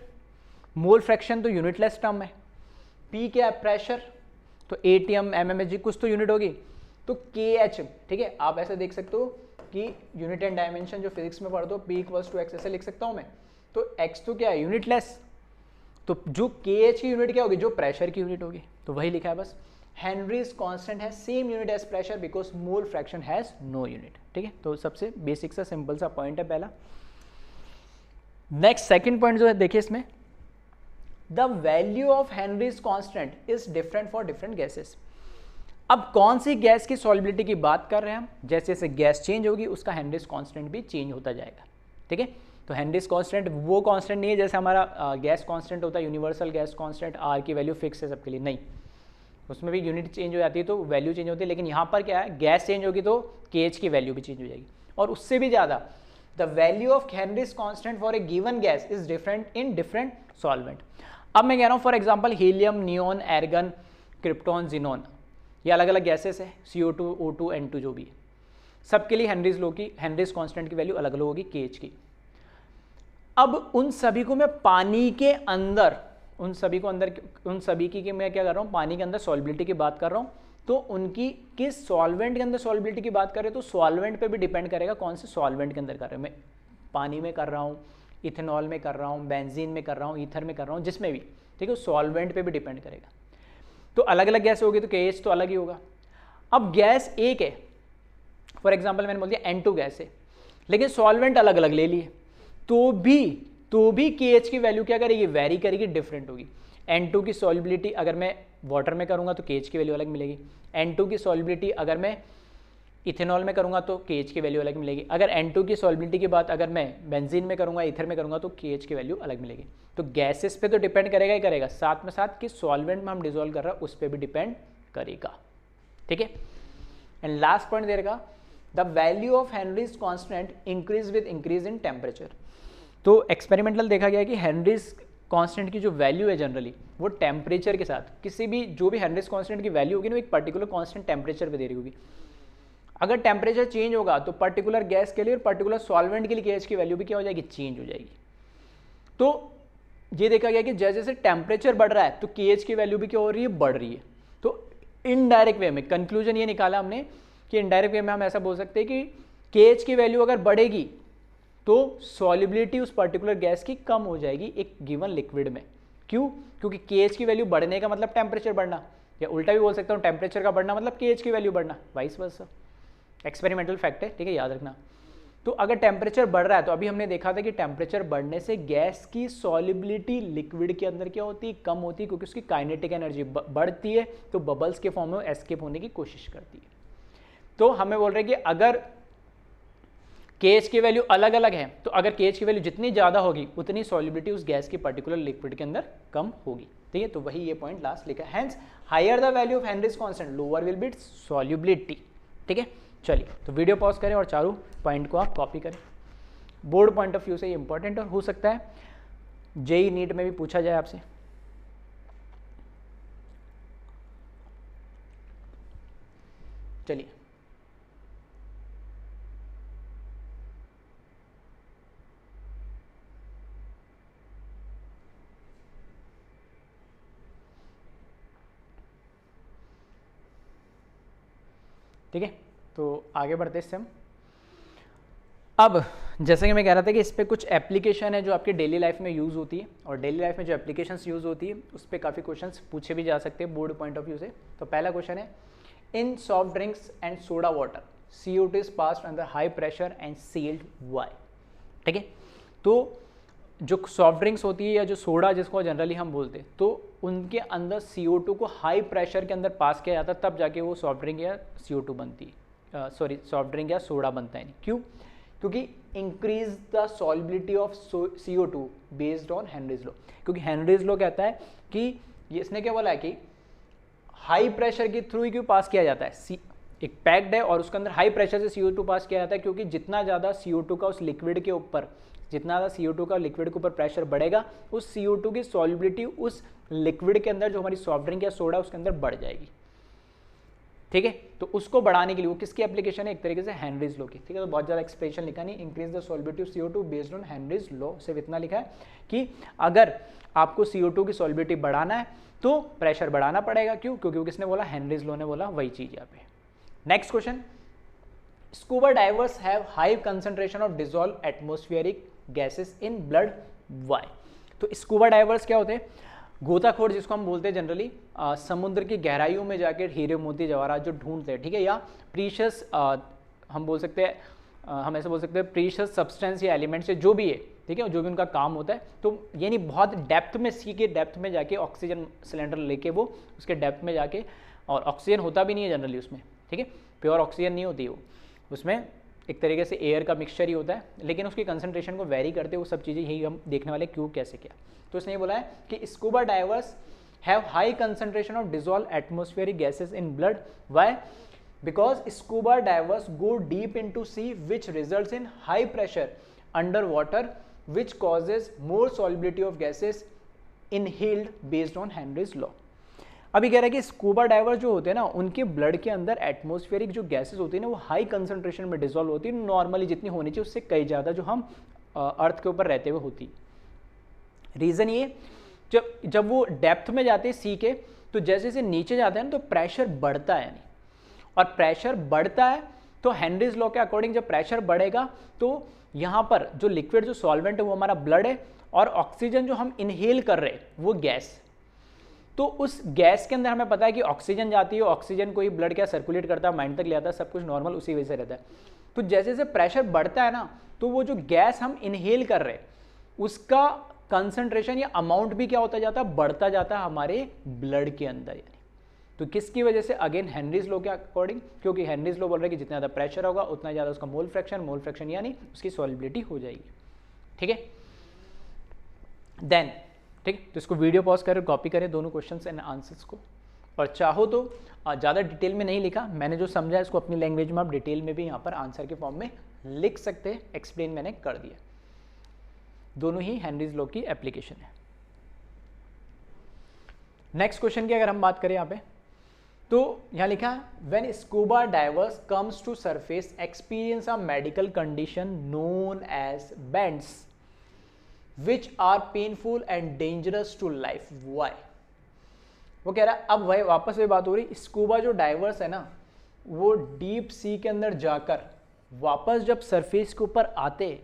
मोल फ्रैक्शन तो यूनिटलेस टर्म है, P क्या है, प्रेशर, तो ATM mmHg कुछ तो यूनिट होगी, तो KH, ठीक है, आप ऐसे देख सकते हो कि यूनिट एंड डायमेंशन जो फिजिक्स में पढ़ दो P इक्वल्स टू एक्स ऐसे लिख सकता हूँ मैं, तो x तो क्या है यूनिटलेस, तो जो KH की यूनिट क्या होगी, जो प्रेशर की यूनिट होगी, तो वही लिखा है बस। हेनरीज कांस्टेंट है same unit as pressure because mole fraction has no unit. ठीक है, तो सबसे बेसिक सा सिंपल सा पॉइंट है पहला। नेक्स्ट सेकंड पॉइंट जो है देखिए इसमें, the value of Henry's constant is different for different gases. अब कौन सी गैस की सॉल्युबिलिटी की बात कर रहे हैं हम, जैसे जैसे गैस चेंज होगी उसका हेनरीज कांस्टेंट भी चेंज होता जाएगा। ठीक है, तो हेनरीज कांस्टेंट वो कांस्टेंट नहीं है जैसे हमारा गैस कांस्टेंट होता है, यूनिवर्सल गैस कांस्टेंट, आर की वैल्यू फिक्स है सबके लिए, नहीं, उसमें भी यूनिट चेंज हो जाती है तो वैल्यू चेंज होती है, लेकिन यहाँ पर क्या है, गैस चेंज होगी तो KH की वैल्यू भी चेंज हो जाएगी। और उससे भी ज़्यादा, the value of Henry's constant for a given gas is different in different solvent. अब मैं कह रहा हूँ for example helium, neon, argan, krypton, xenon, ये अलग अलग गैसेस है, CO2, O2, N2 जो भी है, सबके लिए हेनरीज कांस्टेंट की वैल्यू अलग अलग होगी KH की। अब उन सभी को मैं पानी के अंदर, उन सभी की मैं क्या कर रहा हूँ, पानी के अंदर सॉल्युबिलिटी की बात कर रहा हूँ, तो उनकी किस सॉल्वेंट के अंदर सॉल्युबिलिटी की बात कर रहे हैं, तो सॉल्वेंट पे भी डिपेंड करेगा कौन से सॉल्वेंट के अंदर कर रहे हैं। मैं पानी में कर रहा हूँ, इथेनॉल में कर रहा हूँ, बेंजीन में कर रहा हूँ, ईथर में कर रहा हूँ, जिसमें भी, ठीक है, सॉल्वेंट पे भी डिपेंड करेगा। तो अलग अलग गैस होगी तो KH तो अलग ही होगा। अब गैस एक है, फॉर एग्जाम्पल मैंने बोल दिया N2 गैस है, लेकिन सॉल्वेंट अलग अलग ले लिए, तो भी KH की वैल्यू क्या करेगी, वेरी करेगी, डिफरेंट होगी। N2 की सॉल्युबिलिटी अगर मैं वाटर में करूंगा तो KH की वैल्यू अलग मिलेगी, N2 की सॉल्युबिलिटी अगर मैं इथेनॉल में करूंगा तो KH की वैल्यू अलग मिलेगी, अगर N2 की सॉल्युबिलिटी की बात अगर मैं बेंजीन में करूंगा, ईथर में करूंगा तो KH की वैल्यू अलग मिलेगी। तो गैसेस पे तो डिपेंड करेगा ही करेगा, साथ में साथ कि सॉल्वेंट में हम डिजोल्व कर रहे हैं उस पर भी डिपेंड करेगा। ठीक है, एंड लास्ट पॉइंट दे रखा, the value of Henry's constant increase with increase in temperature. तो एक्सपेरिमेंटल देखा गया कि हेनरीज कांस्टेंट की जो वैल्यू है जनरली वो टेम्परेचर के साथ, किसी भी जो भी हेनरीज कांस्टेंट की वैल्यू होगी ना, एक पर्टिकुलर कांस्टेंट टेम्परेचर पे दे रही होगी। अगर टेम्परेचर चेंज होगा तो पर्टिकुलर गैस के लिए और पर्टिकुलर सॉल्वेंट के लिए KH की वैल्यू भी क्या हो जाएगी, चेंज हो जाएगी। तो ये देखा गया कि जैसे जैसे टेम्परेचर बढ़ रहा है तो KH की वैल्यू भी क्या हो रही है, बढ़ रही है। तो इनडायरेक्ट वे में कंक्लूजन ये निकाला हमने कि इनडायरेक्ट वे में हम ऐसा बोल सकते हैं कि KH की वैल्यू अगर बढ़ेगी तो सॉल्युबिलिटी उस पर्टिकुलर गैस की कम हो जाएगी एक गिवन लिक्विड में। क्यों? क्योंकि KH की वैल्यू बढ़ने का मतलब टेम्परेचर बढ़ना, या उल्टा भी बोल सकता हूँ टेम्परेचर का बढ़ना मतलब KH की वैल्यू बढ़ना, वाइस वर्सा। एक्सपेरिमेंटल फैक्ट है, ठीक है, याद रखना। तो अगर टेम्परेचर बढ़ रहा है तो अभी हमने देखा था कि टेम्परेचर बढ़ने से गैस की सॉल्युबिलिटी लिक्विड के अंदर क्या होती है, कम होती है, क्योंकि उसकी काइनेटिक एनर्जी बढ़ती है तो बबल्स के फॉर्म में एस्केप होने की कोशिश करती है। तो हमें बोल रहे हैं कि अगर KH की वैल्यू अलग अलग है तो अगर KH की वैल्यू जितनी ज़्यादा होगी उतनी सॉल्युबिलिटी उस गैस की पर्टिकुलर लिक्विड के अंदर कम होगी। ठीक है, तो वही ये पॉइंट लास्ट लिखा है, hence higher the value of Henry's constant lower will be its solubility. ठीक है, चलिए तो वीडियो पॉज करें और चारों पॉइंट को आप कॉपी करें। बोर्ड पॉइंट ऑफ व्यू से ये इंपॉर्टेंट और हो सकता है JEE नीट में भी पूछा जाए आपसे। चलिए ठीक है, तो आगे बढ़ते इससे हम। अब जैसे कि मैं कह रहा था कि इस पर कुछ एप्लीकेशन है जो आपकी डेली लाइफ में यूज़ होती है, और डेली लाइफ में जो एप्लीकेशंस यूज़ होती है उस पर काफ़ी क्वेश्चंस पूछे भी जा सकते हैं बोर्ड पॉइंट ऑफ व्यू से। तो पहला क्वेश्चन है, in soft drinks and soda water CO2 is passed under high pressure and sealed why. ठीक है, तो जो सॉफ्ट ड्रिंक्स होती है या जो सोडा जिसको जनरली हम बोलते हैं, तो उनके अंदर CO2 को हाई प्रेशर के अंदर पास किया जाता है, तब जाके वो सॉफ्ट ड्रिंक या CO2 बनती है, सॉफ्ट ड्रिंक या सोडा बनता है। क्यों? क्योंकि increase the solubility of CO2 based on Henry's law. क्योंकि हेनरीज लॉ कहता है कि इसने क्या बोला है कि हाई प्रेशर के थ्रू ही क्यों पास किया जाता है, एक पैक्ड है और उसके अंदर हाई प्रेशर से CO2 पास किया जाता है, क्योंकि जितना ज़्यादा CO2 का उस लिक्विड के ऊपर, जितना ज़्यादा CO2 का लिक्विड के ऊपर प्रेशर बढ़ेगा, उस CO2 की सॉल्युबिलिटी उस लिक्विड के अंदर जो हमारी सॉफ्ट ड्रिंक या सोडा उसके अंदर बढ़ जाएगी। ठीक है, तो उसको बढ़ाने के लिए वो किसकी एप्लीकेशन है, एक तरीके से हेनरीज लॉ की। ठीक है, तो बहुत ज़्यादा एक्सप्रेशन लिखा नहीं, increase the solubility of CO2 based on Henry's law, सिर्फ इतना लिखा है कि अगर आपको CO2 की सॉल्युबिलिटी बढ़ाना है तो प्रेशर बढ़ाना पड़ेगा। क्यों? क्योंकि किसने बोला, हेनरीज लॉ ने बोला, वही चीज़ यहाँ पे। Next question, scuba divers have high concentration of dissolve atmospheric gases in blood, why? तो स्कूबा डाइवर्स क्या होते हैं? गोताखोर जिसको हम बोलते हैं जनरली, समुद्र की गहराइयों में जाकर हीरे मोती जवाहरात जो ढूंढते हैं, ठीक है, या प्रीशियस हम बोल सकते हैं, हम ऐसे बोल सकते हैं प्रीशियस सब्सटेंस या एलिमेंट से जो भी है, ठीक है, जो भी उनका काम होता है। तो यानी बहुत डेप्थ में, सी के डेप्थ में जाके ऑक्सीजन सिलेंडर लेके वो उसके डेप्थ में जाके, और ऑक्सीजन होता भी नहीं है जनरली उसमें, ठीक है, प्योर ऑक्सीजन नहीं होती वो, उसमें एक तरीके से एयर का मिक्सचर ही होता है, लेकिन उसकी कंसंट्रेशन को वेरी करते वो सब चीज़ें यही हम देखने वाले, क्यों कैसे क्या। तो इसने बोला है कि scuba divers have high concentration of dissolve atmospheric gases in blood, why? Because scuba divers go deep into sea, which results in high pressure underwater, which causes more solubility of gases inhaled based on Henry's law. अभी कह रहा है कि scuba diver जो होते हैं ना, उनके ब्लड के अंदर एटमॉस्फेरिक जो गैसेस होती है ना, वो हाई कंसंट्रेशन में डिजॉल्व होती है, नॉर्मली जितनी होनी चाहिए उससे कई ज़्यादा, जो हम अर्थ के ऊपर रहते हुए होती। रीज़न ये, जब वो डेप्थ में जाते हैं सी के, तो जैसे जैसे नीचे जाते हैं ना, तो प्रेशर बढ़ता है, यानी और प्रेशर बढ़ता है तो हेनरीज लॉ के अकॉर्डिंग जब प्रेशर बढ़ेगा तो यहाँ पर जो लिक्विड, जो सॉल्वेंट है वो हमारा ब्लड है, और ऑक्सीजन जो हम इनहेल कर रहे हैं वो गैस, तो उस गैस के अंदर हमें पता है कि ऑक्सीजन जाती है, ऑक्सीजन को ही ब्लड क्या सर्कुलेट करता है, माइंड तक ले आता है, सब कुछ नॉर्मल उसी वजह से रहता है। तो जैसे जैसे प्रेशर बढ़ता है ना, तो वो जो गैस हम इनहेल कर रहे हैं उसका कंसंट्रेशन या अमाउंट भी क्या होता जाता है, बढ़ता जाता है हमारे ब्लड के अंदर। यानी तो किसकी वजह से? अगेन हेनरीज लॉ के अकॉर्डिंग, क्योंकि हेनरीज लॉ बोल रहा है कि जितना ज़्यादा प्रेशर होगा उतना ज़्यादा उसका मोल फ्रैक्शन यानी उसकी सॉल्युबिलिटी हो जाएगी, ठीक है। देन ठीक, तो इसको वीडियो पॉज करें, कॉपी करें दोनों क्वेश्चंस एंड आंसर्स को, और चाहो तो ज़्यादा डिटेल में नहीं लिखा मैंने, जो समझा इसको अपनी लैंग्वेज में आप डिटेल में भी यहाँ पर आंसर के फॉर्म में लिख सकते हैं, एक्सप्लेन मैंने कर दिया। दोनों ही हेनरीज लॉ की एप्लीकेशन है। नेक्स्ट क्वेश्चन की अगर हम बात करें यहाँ पे, तो यहाँ लिखा है when scuba divers comes to surface experience a medical condition known as bends which are painful and dangerous to life, why? वो कह रहा है, अब वही वापस वही बात हो रही, स्कूबा जो डाइवर्स है ना, वो डीप सी के अंदर जाकर वापस जब सरफेस के ऊपर आते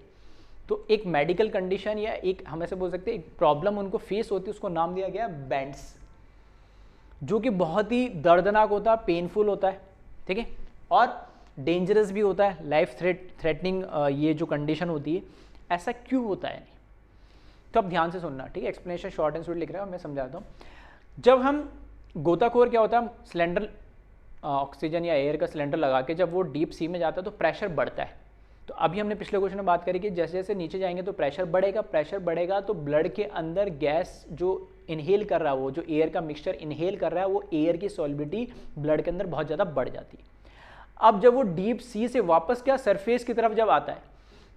तो एक मेडिकल कंडीशन या एक हम ऐसे बोल सकते हैं एक प्रॉब्लम उनको फेस होती है, उसको नाम दिया गया बेंड्स, जो कि बहुत ही दर्दनाक होता है, पेनफुल होता है, ठीक है, और डेंजरस भी होता है, लाइफ थ्रेटनिंग ये जो कंडीशन होती है। ऐसा क्यों होता है? नहीं तो अब ध्यान से सुनना, ठीक है, एक्सप्लेनेशन शॉर्ट एंड स्वीट लिख रहा हूँ, मैं समझाता हूँ। जब हम गोताखोर क्या होता है, सिलेंडर ऑक्सीजन या एयर का सिलेंडर लगा के जब वो डीप सी में जाता है तो प्रेशर बढ़ता है। तो अभी हमने पिछले क्वेश्चन में बात करी कि जैसे जैसे नीचे जाएंगे तो प्रेशर बढ़ेगा तो ब्लड के अंदर गैस जो इनहेल कर रहा है, वो जो एयर का मिक्सचर इनहेल कर रहा है, वो एयर की सॉल्युबिलिटी ब्लड के अंदर बहुत ज़्यादा बढ़ जाती है। अब जब वो डीप सी से वापस क्या सरफेस की तरफ जब आता है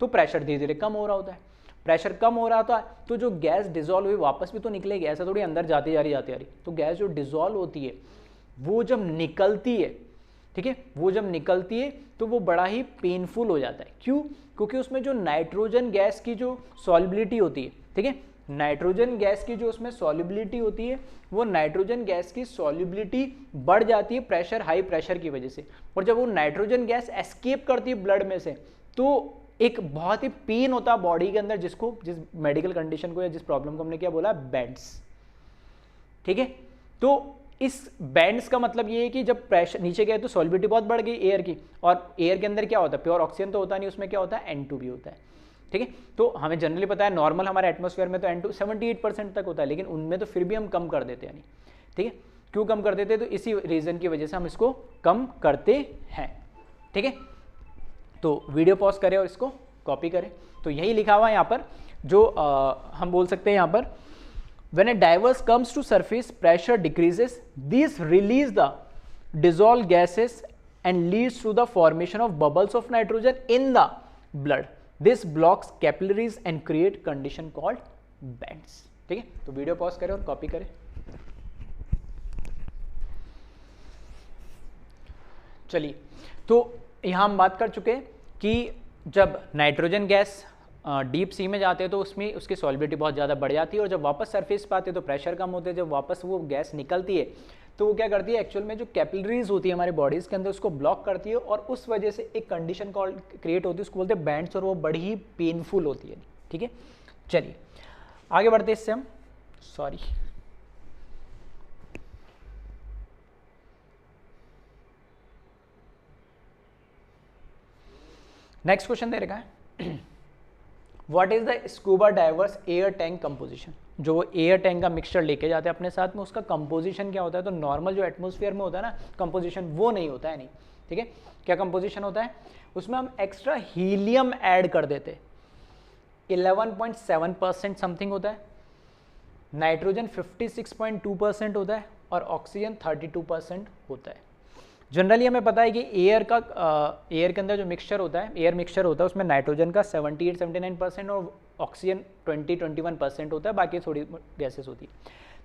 तो प्रेशर धीरे धीरे कम हो रहा होता है। प्रेशर कम हो रहा होता है तो जो गैस डिजॉल्व हुई वापस भी तो निकलेगी, ऐसा थोड़ी अंदर जाती जा रही। तो गैस जो डिजॉल्व होती है वो जब निकलती है, ठीक है, वो जब निकलती है तो वो बड़ा ही पेनफुल हो जाता है। क्यों? क्योंकि उसमें जो नाइट्रोजन गैस की जो सॉल्युबिलिटी होती है, ठीक है, नाइट्रोजन गैस की जो उसमें सॉल्युबिलिटी होती है, वो नाइट्रोजन गैस की सॉल्युबिलिटी बढ़ जाती है प्रेशर, हाई प्रेशर की वजह से। और जब वो नाइट्रोजन गैस एस्केप करती है ब्लड में से तो एक बहुत ही पेन होता है बॉडी के अंदर, जिस मेडिकल कंडीशन को या जिस प्रॉब्लम को हमने क्या बोला, बेंड्स, ठीक है। तो इस बैंड्स का मतलब ये है कि जब प्रेशर नीचे गए तो सॉल्युबिलिटी बहुत बढ़ गई एयर की, और एयर के अंदर क्या होता है, प्योर ऑक्सीजन तो होता नहीं, उसमें क्या होता है, N2 भी होता है, ठीक है। तो हमें जनरली पता है नॉर्मल हमारे एटमॉस्फेयर में तो N2 78% तक होता है, लेकिन उनमें तो फिर भी हम कम कर देते हैं, यानी ठीक है। क्यों कम कर देते हैं? तो इसी रीज़न की वजह से हम इसको कम करते हैं, ठीक है। तो वीडियो पॉज करें और इसको कॉपी करें। तो यही लिखा हुआ है यहाँ पर, जो हम बोल सकते हैं यहाँ पर, when a diverse comes to surface pressure decreases, these release the dissolved gases and leads to the formation of bubbles of nitrogen in the blood. This blocks capillaries and create condition called bands, ठीक है। तो video pause करें और copy करें। चलिए, तो यहाँ हम बात कर चुके हैं कि जब नाइट्रोजन गैस डीप सी में जाते हैं तो उसमें उसकी सॉल्युबिलिटी बहुत ज़्यादा बढ़ जाती है, और जब वापस सरफेस पे आते हैं तो प्रेशर कम होते हैं। जब वापस वो गैस निकलती है तो वो क्या करती है एक्चुअल में जो कैपिलरीज होती है हमारे बॉडीज़ के अंदर उसको ब्लॉक करती है और उस वजह से एक कंडीशन कॉल क्रिएट होती है, उसको बोलते हैं बैंड्स, और वो बड़ी ही पेनफुल होती है। ठीक है, चलिए आगे बढ़ते हैं इससे हम। सॉरी, नेक्स्ट क्वेश्चन दे रखा है, what is the scuba divers air tank composition. जो वो एयर टैंक का मिक्सचर लेके जाते हैं अपने साथ में, उसका कंपोजिशन क्या होता है। तो नॉर्मल जो एटमॉस्फेयर में होता है ना कंपोजिशन, वो नहीं होता है, नहीं। ठीक है, क्या कंपोजिशन होता है, उसमें हम एक्स्ट्रा हीलियम ऐड कर देते, 11.7% समथिंग होता है, नाइट्रोजन 56.2% होता है और ऑक्सीजन 32% होता है। जनरली हमें पता है कि एयर के अंदर जो मिक्सचर होता है, एयर मिक्सचर होता है, उसमें नाइट्रोजन का 78-79% और ऑक्सीजन 20-21% होता है, बाकी थोड़ी गैसेस होती है।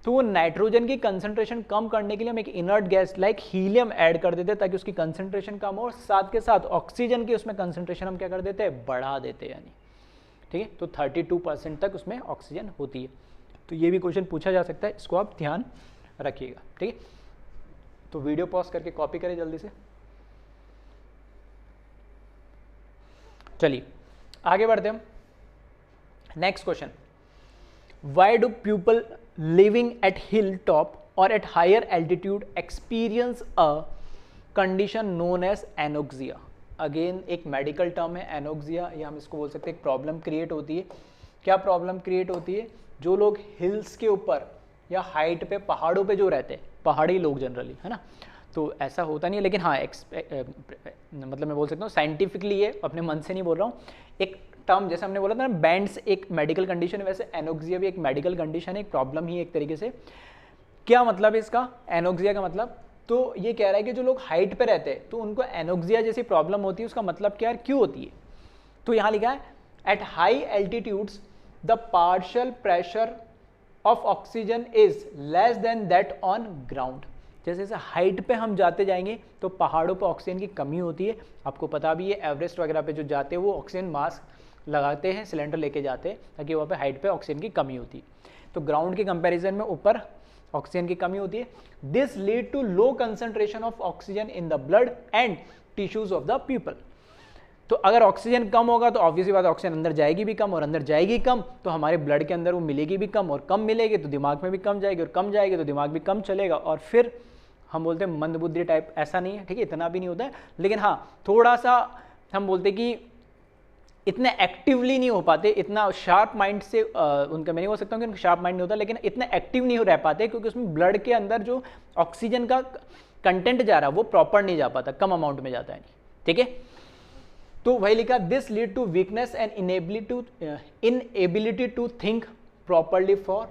तो वो नाइट्रोजन की कंसंट्रेशन कम करने के लिए हम एक inert gas like helium add कर देते हैं ताकि उसकी कंसंट्रेशन कम हो, और साथ के साथ ऑक्सीजन की उसमें कंसंट्रेशन हम क्या कर देते हैं, बढ़ा देते हैं यानी। ठीक है, तो 32% तक उसमें ऑक्सीजन होती है। तो ये भी क्वेश्चन पूछा जा सकता है, इसको आप ध्यान रखिएगा। ठीक है, तो वीडियो पॉज करके कॉपी करें जल्दी से। चलिए आगे बढ़ते हम। Next question, why do people living at hill top or at higher altitude experience a condition known as anoxia. Again एक मेडिकल टर्म है एनोक्सिया, या हम इसको बोल सकते हैं एक प्रॉब्लम क्रिएट होती है। क्या प्रॉब्लम क्रिएट होती है, जो लोग हिल्स के ऊपर या हाइट पे, पहाड़ों पे जो रहते हैं, पहाड़ी लोग जनरली, है ना, तो ऐसा होता नहीं है, लेकिन हाँ मतलब मैं बोल सकता हूँ साइंटिफिकली, ये अपने मन से नहीं बोल रहा हूँ, एक टर्म जैसे हमने बोला था ना बैंड्स एक मेडिकल कंडीशन है, वैसे एनोक्सिया भी एक मेडिकल कंडीशन है, एक प्रॉब्लम ही एक तरीके से। क्या मतलब है इसका, एनोक्सिया का मतलब, तो ये कह रहा है कि जो लोग हाइट पे रहते हैं तो उनको एनोक्सिया जैसी प्रॉब्लम होती है। उसका मतलब क्या है, क्यों होती है, तो यहाँ लिखा है at high altitudes the partial pressure of oxygen is less than that on ground. जैसे जैसे हाइट पे हम जाते जाएंगे तो पहाड़ों पे ऑक्सीजन की कमी होती है। आपको पता भी है एवरेस्ट वगैरह पे जो जाते हैं वो ऑक्सीजन मास्क लगाते हैं, सिलेंडर लेके जाते हैं, ताकि वहाँ पे हाइट पे ऑक्सीजन की कमी होती है। तो ग्राउंड के कंपैरिजन में ऊपर ऑक्सीजन की कमी होती है। This lead to low concentration of oxygen in the blood and tissues of the people. तो अगर ऑक्सीजन कम होगा तो ऑब्वियसली बात ऑक्सीजन अंदर जाएगी भी कम, और अंदर जाएगी कम तो हमारे ब्लड के अंदर वो मिलेगी भी कम, और कम मिलेगी तो दिमाग में भी कम जाएगी, और कम जाएगी तो दिमाग भी कम चलेगा, और फिर हम बोलते हैं मंदबुद्धि टाइप। ऐसा नहीं है, ठीक है, इतना भी नहीं होता है, लेकिन हाँ थोड़ा सा हम बोलते हैं कि इतने एक्टिवली नहीं हो पाते, इतना शार्प माइंड से उनका मैं नहीं बोल सकता हूँ कि उनका शार्प माइंड नहीं होता, लेकिन इतने एक्टिव नहीं हो रह पाते क्योंकि उसमें ब्लड के अंदर जो ऑक्सीजन का कंटेंट जा रहा है वो प्रॉपर नहीं जा पाता, कम अमाउंट में जाता है। ठीक है, तो वही लिखा, this lead to weakness and inability to think properly for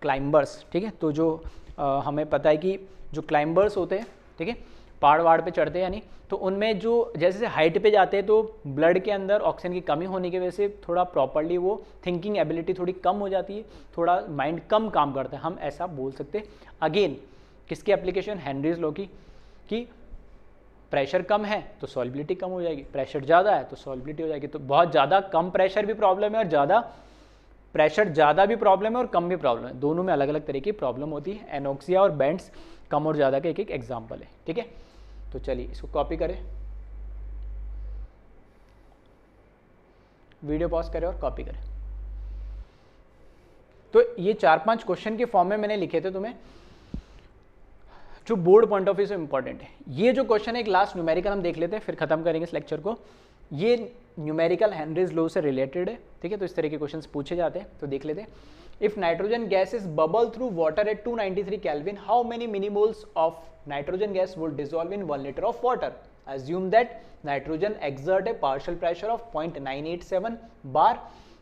climbers. ठीक है, तो जो हमें पता है कि जो क्लाइंबर्स होते हैं, ठीक है, पहाड़ वहाड़ पे चढ़ते हैं यानी, तो उनमें जो जैसे जैसे हाइट पे जाते हैं तो ब्लड के अंदर ऑक्सीजन की कमी होने की वजह से थोड़ा प्रॉपरली वो थिंकिंग एबिलिटी थोड़ी कम हो जाती है, थोड़ा माइंड कम काम करता है, हम ऐसा बोल सकते हैं। अगेन किसकी एप्लीकेशन, हेनरीज लॉ की, कि प्रेशर कम है तो सॉल्युबिलिटी कम हो जाएगी, प्रेशर ज़्यादा है तो सॉल्युबिलिटी हो जाएगी। तो बहुत ज़्यादा कम प्रेशर भी प्रॉब्लम है और ज़्यादा प्रेशर ज़्यादा भी प्रॉब्लम है और कम भी प्रॉब्लम है, दोनों में अलग अलग तरह की प्रॉब्लम होती है। एनोक्सिया और बैंड्स कम और ज़्यादा का एक एक एग्जाम्पल है। ठीक है, तो चलिए इसको कॉपी करें, वीडियो पॉज करें और कॉपी करें। तो ये 4-5 क्वेश्चन के फॉर्म में मैंने लिखे थे तुम्हें, जो बोर्ड पॉइंट ऑफ व्यू से इंपॉर्टेंट है। ये जो क्वेश्चन है एक लास्ट न्यूमेरिकल हम देख लेते हैं, फिर खत्म करेंगे इस लेक्चर को। ये न्यूमेरिकल हेनरीज लॉ से रिलेटेड है। ठीक है, तो इस तरह के क्वेश्चंस पूछे जाते हैं, तो देख लेते हैं। If nitrogen gas is bubble through water at 293 kelvin, how many millimoles of nitrogen gas would dissolve in 1 liter of water? Assume that nitrogen exert a partial pressure of 0.987 bar.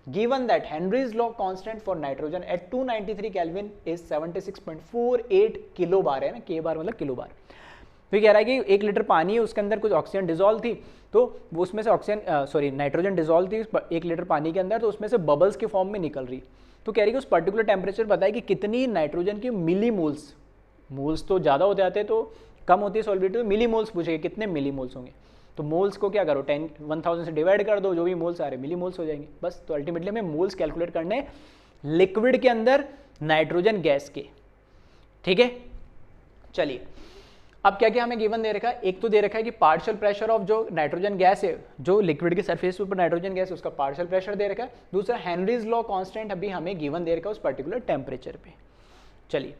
Given that Henry's law constant for nitrogen at 293 Kelvin is 76.48 kilo बार है ना, के बार मतलब kilo बार। तो ये कह रहा है कि 1 लीटर पानी है, उसके अंदर कुछ ऑक्सीजन डिजोल्व थी, तो वो उसमें से ऑक्सीजन नाइट्रोजन डिजोल्व थी 1 लीटर पानी के अंदर, तो उसमें से बबल्स के फॉर्म में निकल रही। तो कह रही है कि उस पर्टिकुलर टेम्परेचर बताए कि कितनी नाइट्रोजन की मिली मोल्स, मोल्स तो ज़्यादा हो जाते हैं तो कम होती है सॉल्युबिलिटी, तो मिली मोल्स पूछेगा कितने मिली मोल्स होंगे। तो मोल्स को क्या करो 1000 से डिवाइड कर दो, जो भी मोल्स आ रहे मिली मोल्स हो जाएंगे बस। तो अल्टीमेटली हमें मोल्स कैलकुलेट करने लिक्विड के अंदर नाइट्रोजन गैस के। ठीक है, चलिए, अब क्या क्या हमें गिवन दे रखा है, एक तो दे रखा है कि पार्शियल प्रेशर ऑफ जो नाइट्रोजन गैस है, जो लिक्विड के सरफेस के ऊपर नाइट्रोजन गैस है उसका पार्शियल प्रेशर दे रखा है। दूसरा हेनरीज लॉ कांस्टेंट अभी हमें गिवन दे रखा है उस पर्टिकुलर टेम्परेचर पे। चलिए,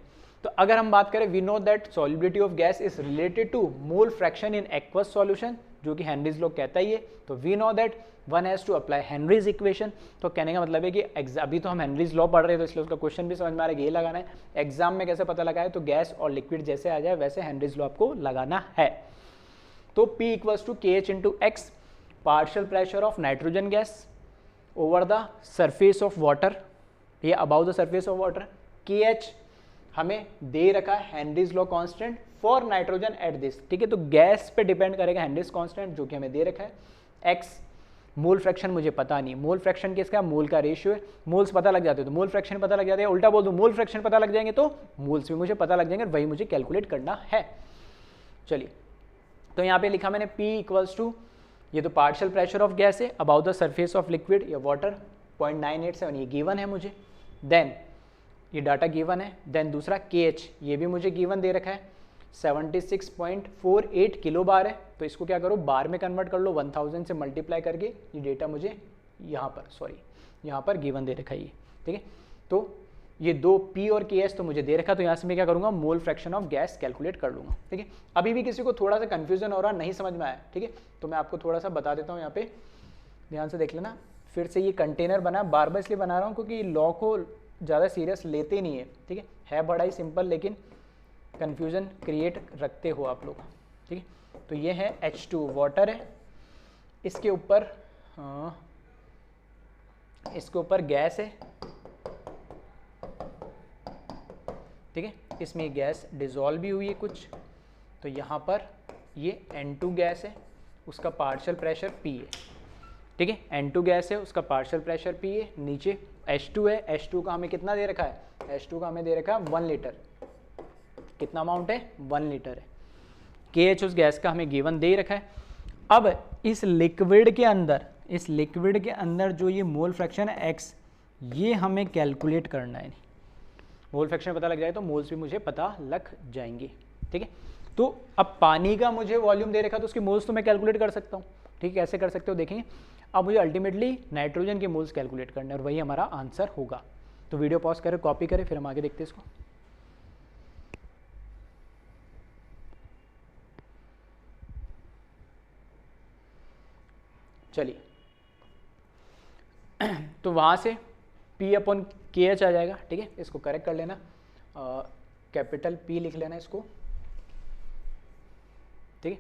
तो अगर हम बात करें, we know that solubility of gas is related to mole fraction in aqueous solution, जो कि हेनरीज लॉ कहता ही है। तो we know that one has to apply Henry's equation. तो कहने का मतलब है कि अभी तो हम हेनरीज लॉ पढ़ रहे हैं, तो इसलिए उसका क्वेश्चन भी समझ में आ रहा है, ये लगाना है। एग्जाम में कैसे पता लगा है, तो गैस और लिक्विड जैसे आ जाए वैसे हेनरीज लॉ आपको लगाना है। तो P equals to KH into X, partial pressure of nitrogen gas over the surface of water, ये about the surface of water. KH हमें दे रखा है Henry's law constant for nitrogen at this, ठीक है। तो गैस पे डिपेंड करेगा हेनरीज कांस्टेंट जो कि हमें दे रखा है। एक्स मोल फ्रैक्शन मुझे पता नहीं, मोल फ्रैक्शन किसका, मोल का रेशियो है। मोल्स पता लग जाते हैं तो मोल फ्रैक्शन पता लग जाते हैं, उल्टा बोल दूं मोल फ्रैक्शन पता लग जाएंगे तो मोल्स भी मुझे पता लग जाएंगे, वही मुझे कैलकुलेट करना है। चलिए, तो यहाँ पे लिखा मैंने P इक्वल्स टू, ये तो पार्शियल प्रेशर ऑफ गैस है about the surface of liquid या वाटर 0.987, ये गिवन है मुझे। देन ये डाटा गिवन है। देन दूसरा KH, ये भी मुझे गिवन दे रखा है 76.48 किलो बार है। तो इसको क्या करो, बार में कन्वर्ट कर लो, 1000 से मल्टीप्लाई करके ये डेटा मुझे यहाँ पर गिवन दे रखा है ये, ठीक है। तो ये दो P और KH तो मुझे दे रखा, तो यहाँ से मैं क्या करूँगा, मोल फ्रैक्शन ऑफ गैस कैलकुलेट कर लूँगा, ठीक है। अभी भी किसी को थोड़ा सा कन्फ्यूजन हो रहा, नहीं समझ में आया, ठीक है, तो मैं आपको थोड़ा सा बता देता हूँ। यहाँ पे ध्यान से देख लेना। फिर से ये कंटेनर बना, बार बार इसलिए बना रहा हूँ क्योंकि लॉ को ज़्यादा सीरियस लेते ही नहीं है, ठीक है बड़ा ही सिंपल, लेकिन कन्फ्यूज़न क्रिएट रखते हो आप लोग, ठीक है। तो ये है H2 वाटर है, इसके ऊपर गैस है, ठीक है। इसमें गैस डिज़ोल्व भी हुई है कुछ, तो यहाँ पर ये N2 गैस है, उसका पार्शियल प्रेशर P है, ठीक है। N2 गैस है, उसका पार्शियल प्रेशर P है। नीचे H2 है, H2 का हमें कितना दे रखा है, H2 का हमें दे रखा है 1 लीटर, कितना अमाउंट है 1 लीटर है। KH उस गैस का हमें गिवन दे रखा है। अब इस लिक्विड के अंदर जो ये मोल फ्रैक्शन है X, ये हमें कैलकुलेट करना है। मोल फ्रैक्शन पता लग जाए तो मोल्स भी मुझे पता लग जाएंगे, ठीक है। तो अब पानी का मुझे वॉल्यूम दे रखा, तो उसके मोल्स तो मैं कैलकुलेट कर सकता हूँ, ठीक है। कैसे कर सकते हो देखेंगे। अब मुझे अल्टीमेटली नाइट्रोजन के मोल्स कैलकुलेट करने, और वही हमारा आंसर होगा। तो वीडियो पॉज करें, कॉपी करें, फिर हम आगे देखते हैं इसको। चलिए, तो वहाँ से P अपॉन KH आ जाएगा, ठीक है। इसको करेक्ट कर लेना, कैपिटल P लिख लेना इसको, ठीक है।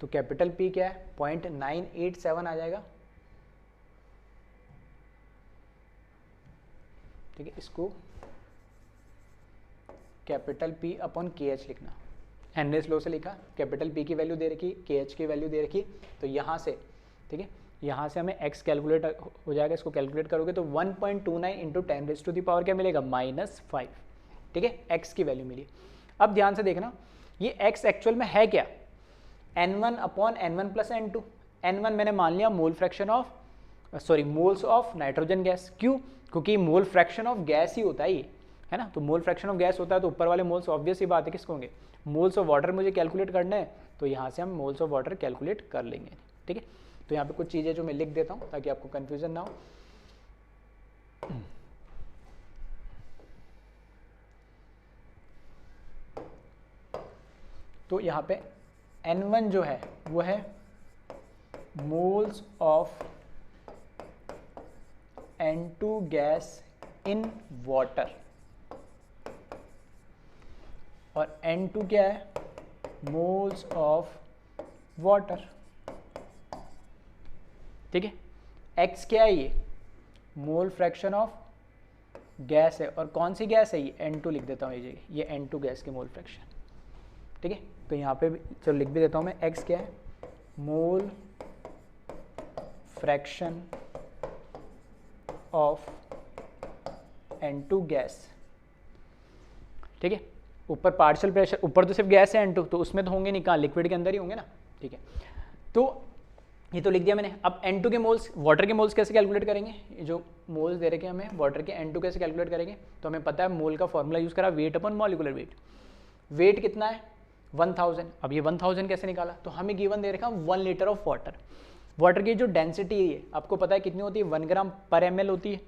तो कैपिटल P क्या है, 0.987 आ जाएगा, ठीक है। इसको कैपिटल P अपॉन KH लिखना, हेनरीज लॉ से लिखा, कैपिटल P की वैल्यू दे रखी, KH की वैल्यू दे रखी, तो यहाँ से, ठीक है, यहाँ से हमें x कैलकुलेट हो जाएगा। इसको कैलकुलेट करोगे तो 1.29 इंटू 10⁻⁵ क्या मिलेगा, -5, ठीक है, x की वैल्यू मिली। अब ध्यान से देखना, ये x एक्चुअल में है क्या, N1 upon N1 plus N2। N1 मैंने मान लिया मोल fraction of moles of nitrogen gas, क्यों, क्योंकि मोल फ्रैक्शन ऑफ गैस ही होता है ये, है ना। तो मोल फ्रैक्शन ऑफ गैस होता है तो ऊपर वाले मोल्स ऑब्वियस ही बात है किसको होंगे, मोल्स ऑफ वाटर मुझे कैलकुलेट करना है, तो यहाँ से हम मोल्स ऑफ वाटर कैलकुलेट कर लेंगे, ठीक है। तो यहाँ पे कुछ चीज़ें जो मैं लिख देता हूँ ताकि आपको कन्फ्यूजन ना हो। तो यहाँ पे N1 जो है वो है moles of N2 gas in water, और N2 क्या है, मोल्स ऑफ वाटर, ठीक है। X क्या है, ये मोल फ्रैक्शन ऑफ गैस है, और कौन सी गैस है, ये N2 लिख देता हूँ ये जगह, ये N2 गैस की मोल फ्रैक्शन, ठीक है। तो यहाँ पे चलो लिख भी देता हूँ मैं, X क्या है, mole fraction of N2 gas, ठीक है। ऊपर पार्शियल प्रेशर, ऊपर तो सिर्फ गैस है N2, तो उसमें तो होंगे नहीं, कहाँ, लिक्विड के अंदर ही होंगे ना, ठीक है। तो ये तो लिख दिया मैंने। अब N2 के मोल्स, वाटर के मोल्स कैसे कैलकुलेट करेंगे, ये जो मोल्स दे रखे हैं हमें वाटर के, N2 कैसे कैलकुलेट करेंगे, तो हमें पता है मोल का फॉर्मूला यूज़ करा, वेट अपन मॉलिकुलर वेट। वेट कितना है 1000। अब ये 1000 कैसे निकाला, तो हमें गिवन दे रखा 1 लीटर ऑफ वाटर। वाटर की जो डेंसिटी है आपको पता है कितनी होती है, 1 ग्राम पर ml होती है।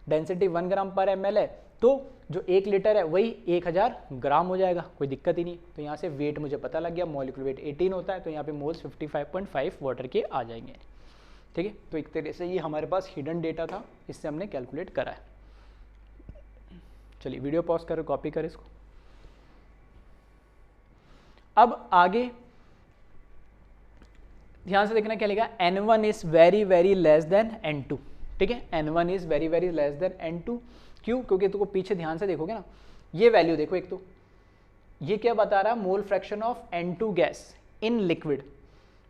डेंसिटी 1 ग्राम पर ml है, तो जो 1 लीटर है वही 1000 ग्राम हो जाएगा, कोई दिक्कत ही नहीं। तो यहाँ से वेट मुझे पता लग गया, मॉलिक्यूलर वेट 18 होता है, तो यहाँ पे मोल्स 55.5 वाटर के आ जाएंगे। ठीक है, तो एक तरह से ये हमारे पास हिडन डेटा था, इससे हमने कैलकुलेट करा है। चलिए वीडियो पॉज करो, कॉपी करें इसको। अब आगे ध्यान से देखना क्या लिखा, N1 is very very less than N2। ठीक है, N1 is very very less than N2। क्यों, क्योंकि तुमको पीछे ध्यान से देखोगे ना, ये वैल्यू देखो, एक तो ये क्या बता रहा है, mole fraction of N2 gas in liquid.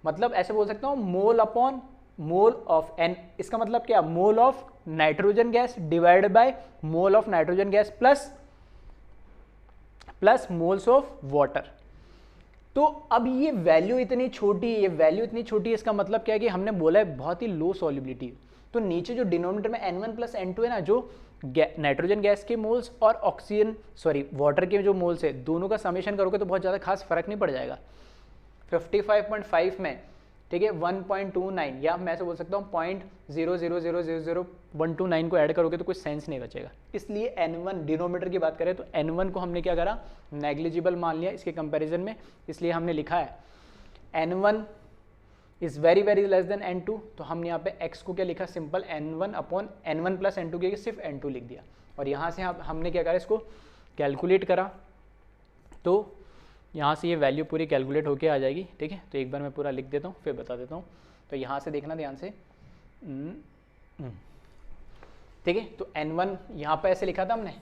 मतलब ऐसे बोल सकता हूँ mole upon mole of N, इसका मतलब क्या, mole of nitrogen gas divided by mole of nitrogen gas plus moles of water. तो अब ये वैल्यू इतनी छोटी है, ये वैल्यू इतनी छोटी है, इसका मतलब क्या है कि हमने बोला है बहुत ही लो सॉल्युबिलिटी। तो नीचे जो डिनोमिनेटर में N1 प्लस N2 है ना, जो नाइट्रोजन गैस के मोल्स और वाटर के जो मोल्स है, दोनों का समेशन करोगे तो बहुत ज़्यादा खास फर्क नहीं पड़ जाएगा। 55.5 में, ठीक है, 1.29 या मैं ऐसे बोल सकता हूँ 0.0000129 को ऐड करोगे तो कुछ सेंस नहीं बचेगा। इसलिए N1 डिनोमिनेटर की बात करें तो N1 को हमने क्या करा, नेग्लिजिबल मान लिया इसके कंपैरिजन में, इसलिए हमने लिखा है N1 is very very less than N2। तो हमने यहाँ पे x को क्या लिखा, simple N1 upon N1 plus N2 के सिर्फ N2 लिख दिया। और यहाँ से हमने क्या करा, इसको कैलकुलेट करा, तो यहाँ से ये वैल्यू पूरी कैलकुलेट होके आ जाएगी। ठीक है, तो एक बार मैं पूरा लिख देता हूँ फिर बता देता हूँ। तो यहाँ से देखना ध्यान से, ठीक है, तो N1 यहाँ पे ऐसे लिखा था हमने,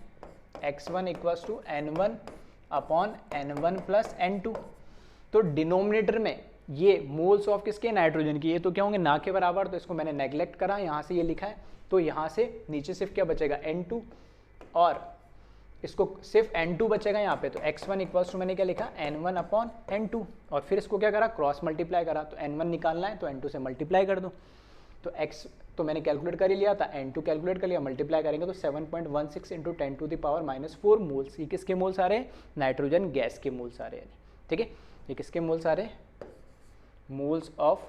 x1 equals to N1 upon N1 plus N2। तो डिनोमिनेटर में ये मोल्स ऑफ किसके, नाइट्रोजन की, ये तो क्या होंगे ना के बराबर, तो इसको मैंने नेग्लेक्ट करा, यहाँ से ये लिखा है। तो यहाँ से नीचे सिर्फ क्या बचेगा, N2, और इसको सिर्फ N2 बचेगा यहाँ पे। तो x1 इक्वल्स टू मैंने क्या लिखा, N1 अपॉन N2, और फिर इसको क्या करा, क्रॉस मल्टीप्लाई करा। तो N1 निकालना है तो N2 से मल्टीप्लाई कर दो। तो x तो मैंने कैलकुलेट कर ही लिया था, N2 कैलकुलेट कर लिया, मल्टीप्लाई करेंगे तो 7.16 इंटू 10⁻⁴ मोल्स। ये किसके मोल्स आ रहे हैं, नाइट्रोजन गैस के मोल्स आ रहे हैं। ठीक है, ये किसके मोल्स आ रहे हैं, मोल्स ऑफ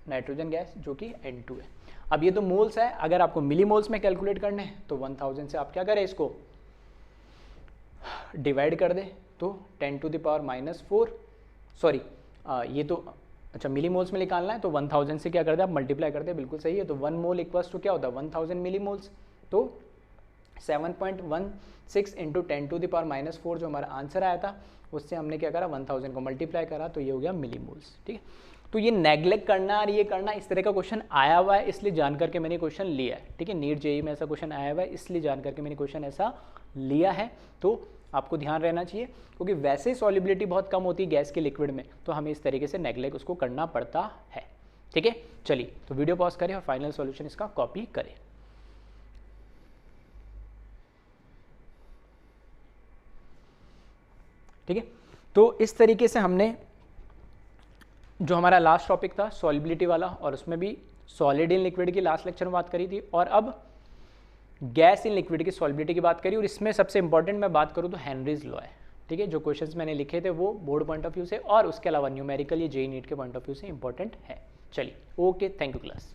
नाइट्रोजन गैस, जो कि N2 है। अब ये तो मोल्स है, अगर आपको मिली मोल्स में कैलकुलेट करने हैं तो 1000 से आप क्या करें, इसको डिवाइड कर दे, तो 10⁻⁴, सॉरी ये तो अच्छा मिली मोल्स में निकालना है, तो 1000 से क्या कर दे आप, मल्टीप्लाई कर दे, बिल्कुल सही है। तो 1 मोल इक्वल्स टू क्या होता है, 1000 मिली मोल्स। तो 7.16 इंटू 10⁻⁴ जो हमारा आंसर आया था, उससे हमने क्या करा, 1000 को मल्टीप्लाई करा, तो ये हो गया मिली मोल्स। ठीक है, तो ये नेग्लेक्ट करना और ये करना, इस तरह का क्वेश्चन आया हुआ है, इसलिए जान करके मैंने क्वेश्चन लिया है। ठीक है, नीट जेईई में ऐसा क्वेश्चन आया हुआ है, इसलिए जान करके मैंने क्वेश्चन ऐसा लिया है। तो आपको ध्यान रहना चाहिए, क्योंकि वैसे ही सॉल्युबिलिटी बहुत कम होती है गैस के लिक्विड में, तो हमें इस तरीके से नेग्लेक्ट उसको करना पड़ता है। ठीक है, चलिए तो वीडियो पॉज करें और फाइनल सॉल्यूशन इसका कॉपी करें। ठीक है, तो इस तरीके से हमने जो हमारा लास्ट टॉपिक था सॉल्युबिलिटी वाला, और उसमें भी सॉलिड इन लिक्विड की लास्ट लेक्चर में बात करी थी, और अब गैस इन लिक्विड की सॉल्युबिलिटी की बात करी। और इसमें सबसे इंपॉर्टेंट मैं बात करूँ तो हेनरीज लॉ है। ठीक है, जो क्वेश्चंस मैंने लिखे थे वो बोर्ड पॉइंट ऑफ व्यू से, और उसके अलावा न्यूमेरिकल ये जेईई नीट के पॉइंट ऑफ व्यू से इंपॉर्टेंट है। चलिए, ओके, थैंक यू क्लास।